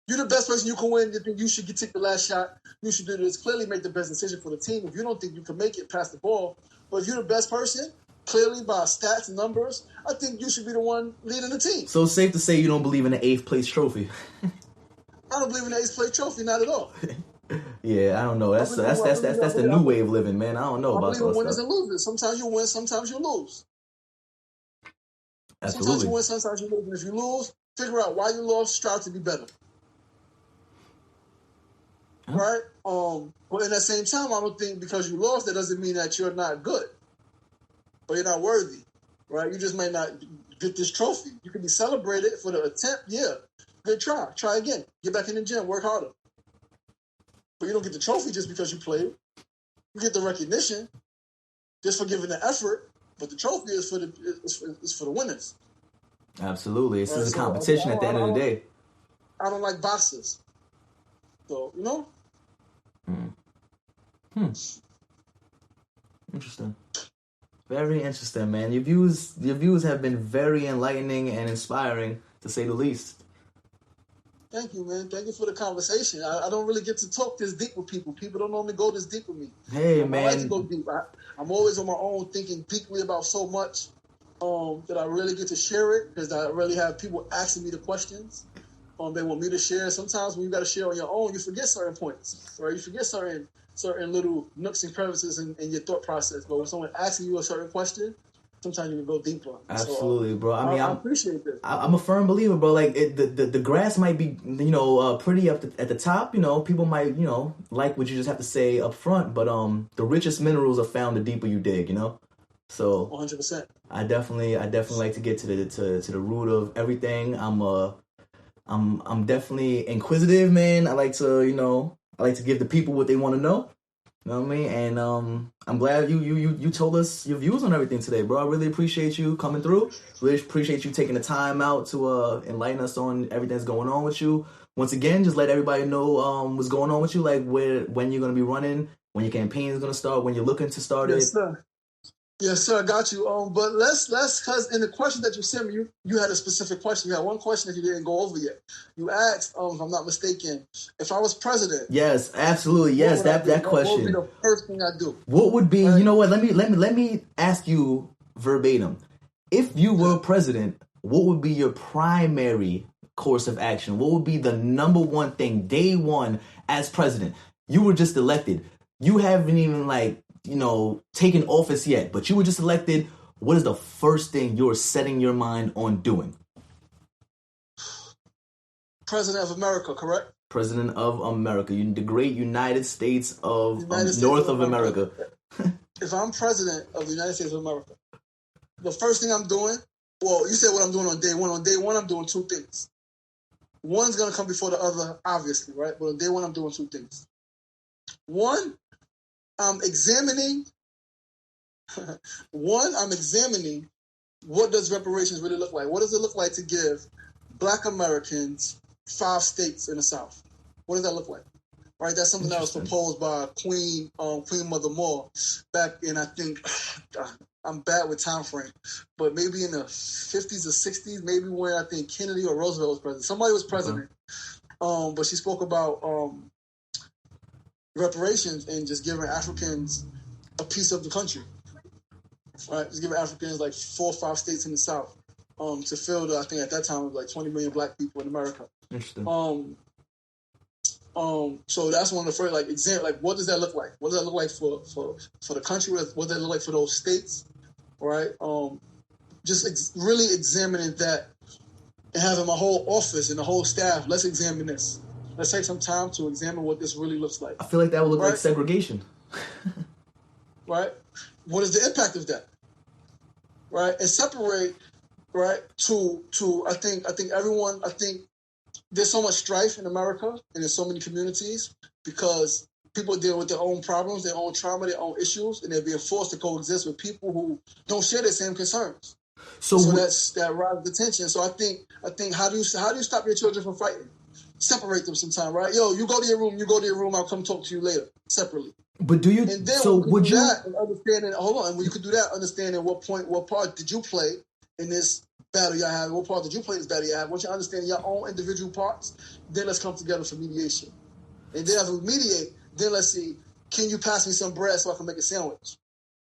You're the best person you can win. You think you should take the last shot. You should do this. Clearly make the best decision for the team. If you don't think you can make it, pass the ball. But if you're the best person, clearly by stats and numbers, I think you should be the one leading the team. So it's safe to say you don't believe in the 8th place trophy. I don't believe in the 8th place trophy, not at all. Yeah, I don't know. That's the new way of living, man. I don't know about that. I believe in winners and losers. Sometimes you win, sometimes you lose. Absolutely. Sometimes you win, sometimes you lose. And if you lose, figure out why you lost, strive to be better. Huh? Right? But in that same time, I don't think because you lost, that doesn't mean that you're not good. Or you're not worthy. Right? You just might not get this trophy. You can be celebrated for the attempt. Yeah. Good try. Try again. Get back in the gym. Work harder. But you don't get the trophy just because you played. You get the recognition just for giving the effort. But the trophy is for the winners. Absolutely. This is a competition at the end of the day. I don't like boxers. So, you know? Interesting. Very interesting, man. Your views have been very enlightening and inspiring, to say the least. Thank you, man. Thank you for the conversation. I don't really get to talk this deep with people. People don't normally go this deep with me. Hey, man. I like to go deep. I'm always on my own thinking deeply about so much that I really get to share it because I really have people asking me the questions. They want me to share. Sometimes when you got to share on your own, you forget certain points, right? You forget certain little nooks and crevices in your thought process. But when someone asks you a certain question, sometimes you can go deeper. Absolutely, bro. I appreciate this. I'm a firm believer, bro. Like the grass might be, pretty up at the top. People might, like what you just have to say up front. But the richest minerals are found the deeper you dig. So 100%. I definitely like to get to the root of everything. I'm definitely inquisitive, man. I like to give the people what they want to know. You know what I mean? And I'm glad you told us your views on everything today, bro. I really appreciate you coming through. Really appreciate you taking the time out to enlighten us on everything that's going on with you. Once again, just let everybody know what's going on with you, like when you're going to be running, when your campaign is going to start, when you're looking to start it. Sir. Yes, sir, I got you. But let's because in the question that you sent me, you had a specific question. You had one question that you didn't go over yet. You asked, if I'm not mistaken, if I was president. Yes, absolutely. Yes, that question. What would be the first thing I do? What would be? Right? You know what? Let me ask you verbatim. If you were president, what would be your primary course of action? What would be the number one thing day one as president? You were just elected. You haven't even taken office yet, but you were just elected. What is the first thing you're setting your mind on doing? President of America, correct? President of America, the great United States of North of America. If I'm president of the United States of America, the first thing I'm doing, well, you said what I'm doing on day one. On day one, I'm doing two things. One's going to come before the other, obviously, right? But on day one, I'm doing two things. One, I'm examining what does reparations really look like? What does it look like to give Black Americans 5 states in the South? What does that look like? Right, that's something that was proposed by Queen Mother Moore back in, I think, I'm bad with time frame, but maybe in the 50s or 60s, maybe when I think Kennedy or Roosevelt was president. Somebody was president, but she spoke about reparations and just giving Africans a piece of the country. Right, just giving Africans like 4 or 5 states in the South to fill I think at that time it was like 20 million Black people in America. Interesting. So that's one of the first what does that look like? What does that look like for the country? What does that look like for those states? Right? Really examining that and having my whole office and the whole staff. Let's examine this. Let's take some time to examine what this really looks like. I feel like that would look like segregation. Right? What is the impact of that? Right? And separate, right, to I think there's so much strife in America and in so many communities because people deal with their own problems, their own trauma, their own issues, and they're being forced to coexist with people who don't share the same concerns. So that rises the tension. So I think how do you stop your children from fighting? Separate them sometime, right? Yo, you go to your room, I'll come talk to you later, separately. But do you? And then so would you? Understanding. Hold on, and when you could do that, understanding what part did you play in this battle y'all have? What part did you play in this battle y'all have? Once you understand your own individual parts, then let's come together for mediation. And then as we mediate, then let's see, can you pass me some bread so I can make a sandwich?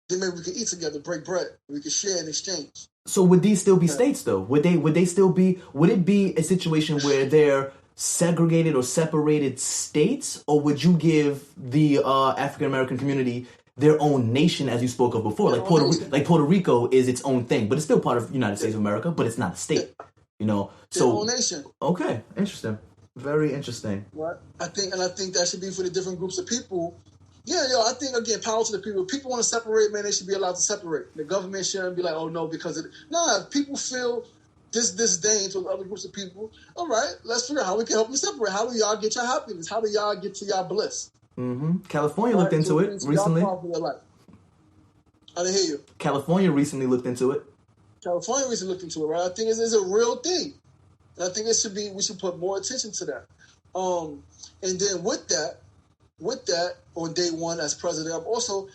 Then maybe we can eat together, break bread, and we can share and exchange. So would these still be states though? Would they still be? Would it be a situation where they're segregated or separated states, or would you give the African American community their own nation, as you spoke of before? Like Puerto Rico is its own thing, but it's still part of the United States of America, but it's not a state. You know, so their own nation. Okay, interesting, very interesting. Right. I think that should be for the different groups of people. Yeah, I think, again, power to the people. If people want to separate, man, they should be allowed to separate. The government shouldn't be like, oh no, because if people feel this disdain to other groups of people, all right, let's figure out how we can help you separate. How do y'all get your happiness? How do y'all get to y'all bliss? Mm-hmm. California looked into it recently. I didn't hear you. California recently looked into it. Right? I think it's a real thing. And I think we should put more attention to that. And then with that, on day one as president, I'm also,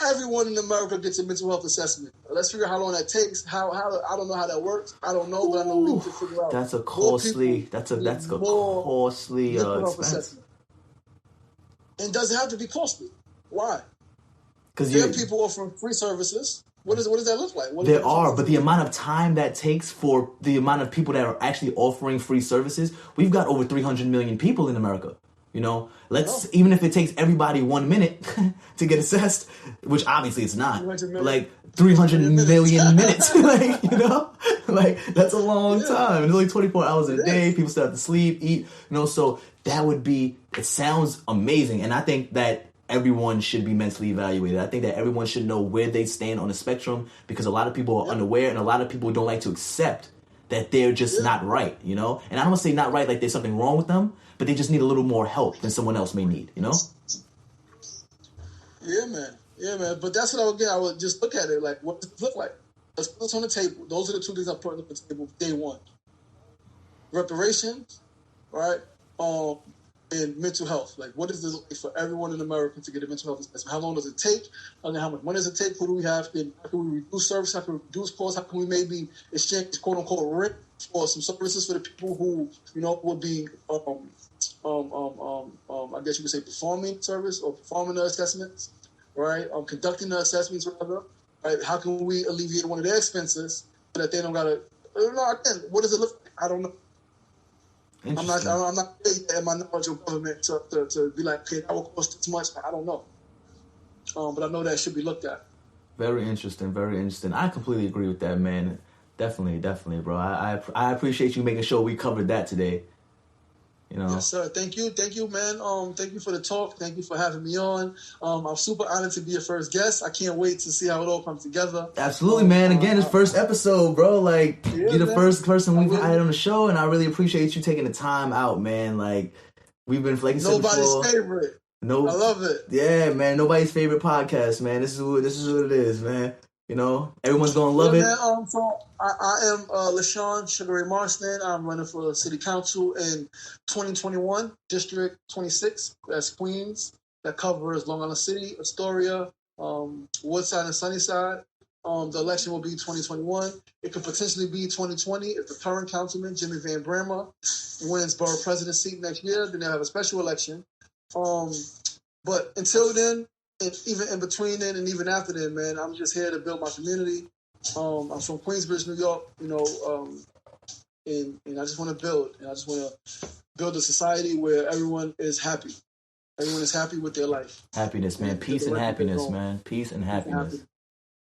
everyone in America gets a mental health assessment. Let's figure out how long that takes. How I don't know how that works. I don't know, but I know we need to figure out. That's a costly expense. And does it have to be costly? Why? Because there are people offering free services. What does that look like? But the amount of time that takes for the amount of people that are actually offering free services, we've got over 300 million people in America. You know, even if it takes everybody 1 minute to get assessed, which obviously it's not, like 300 million minutes, like, you know, like that's a long time. It's only 24 hours in a day. People still have to sleep, eat, you know, so it sounds amazing. And I think that everyone should be mentally evaluated. I think that everyone should know where they stand on the spectrum, because a lot of people are unaware and a lot of people don't like to accept that they're just not right, you know? And I don't want to say not right like there's something wrong with them, but they just need a little more help than someone else may need, you know? Yeah, man. But that's what I would just look at it like, what does it look like? Let's put this on the table. Those are the two things I'm putting on the table day one. Reparations, right? And mental health. Like, what is this like for everyone in America to get a mental health assessment? How long does it take? And how much money does it take? Who do we have? How can we reduce service? How can we reduce costs? How can we maybe exchange, quote unquote, rent for some services for the people who, you know, would be, I guess you could say performing service or performing the assessments, right? Conducting the assessments, rather. Right? How can we alleviate one of their expenses so that they don't gotta? Again, what does it look like? I don't know. I'm not in my knowledge of government to be like, okay, that will cost this much. I don't know. But I know that should be looked at. Very interesting. I completely agree with that, man. Definitely, bro. I appreciate you making sure we covered that today. You know? Yes, sir. Thank you, man. Thank you for the talk. Thank you for having me on. I'm super honored to be your first guest. I can't wait to see how it all comes together. Absolutely, man. Again, it's first episode, bro. Like, you're the first person we've had on the show, and I really appreciate you taking the time out, man. Like, we've been flaking. Nobody's favorite. No, I love it. Yeah, man. Nobody's favorite podcast, man. This is what it is, man. You know, everyone's gonna love it. Man, so I am Lashawn Marston. I'm running for city council in 2021, District 26. That's Queens. That covers Long Island City, Astoria, Woodside, and Sunnyside. The election will be 2021. It could potentially be 2020 if the current councilman, Jimmy Van Brammer, wins borough president seat next year. Then they'll have a special election. But until then, and even in between then and even after then, man, I'm just here to build my community. I'm from Queensbridge, New York, you know, and I just want to build. And I just want to build a society where everyone is happy. Everyone is happy with their life. Happiness, man. Peace and happiness, man. Peace and happiness.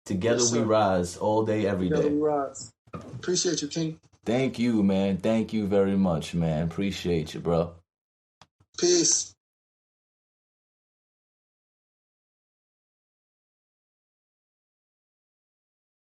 Together we rise all day, every day. Together we rise. Appreciate you, King. Thank you, man. Thank you very much, man. Appreciate you, bro. Peace.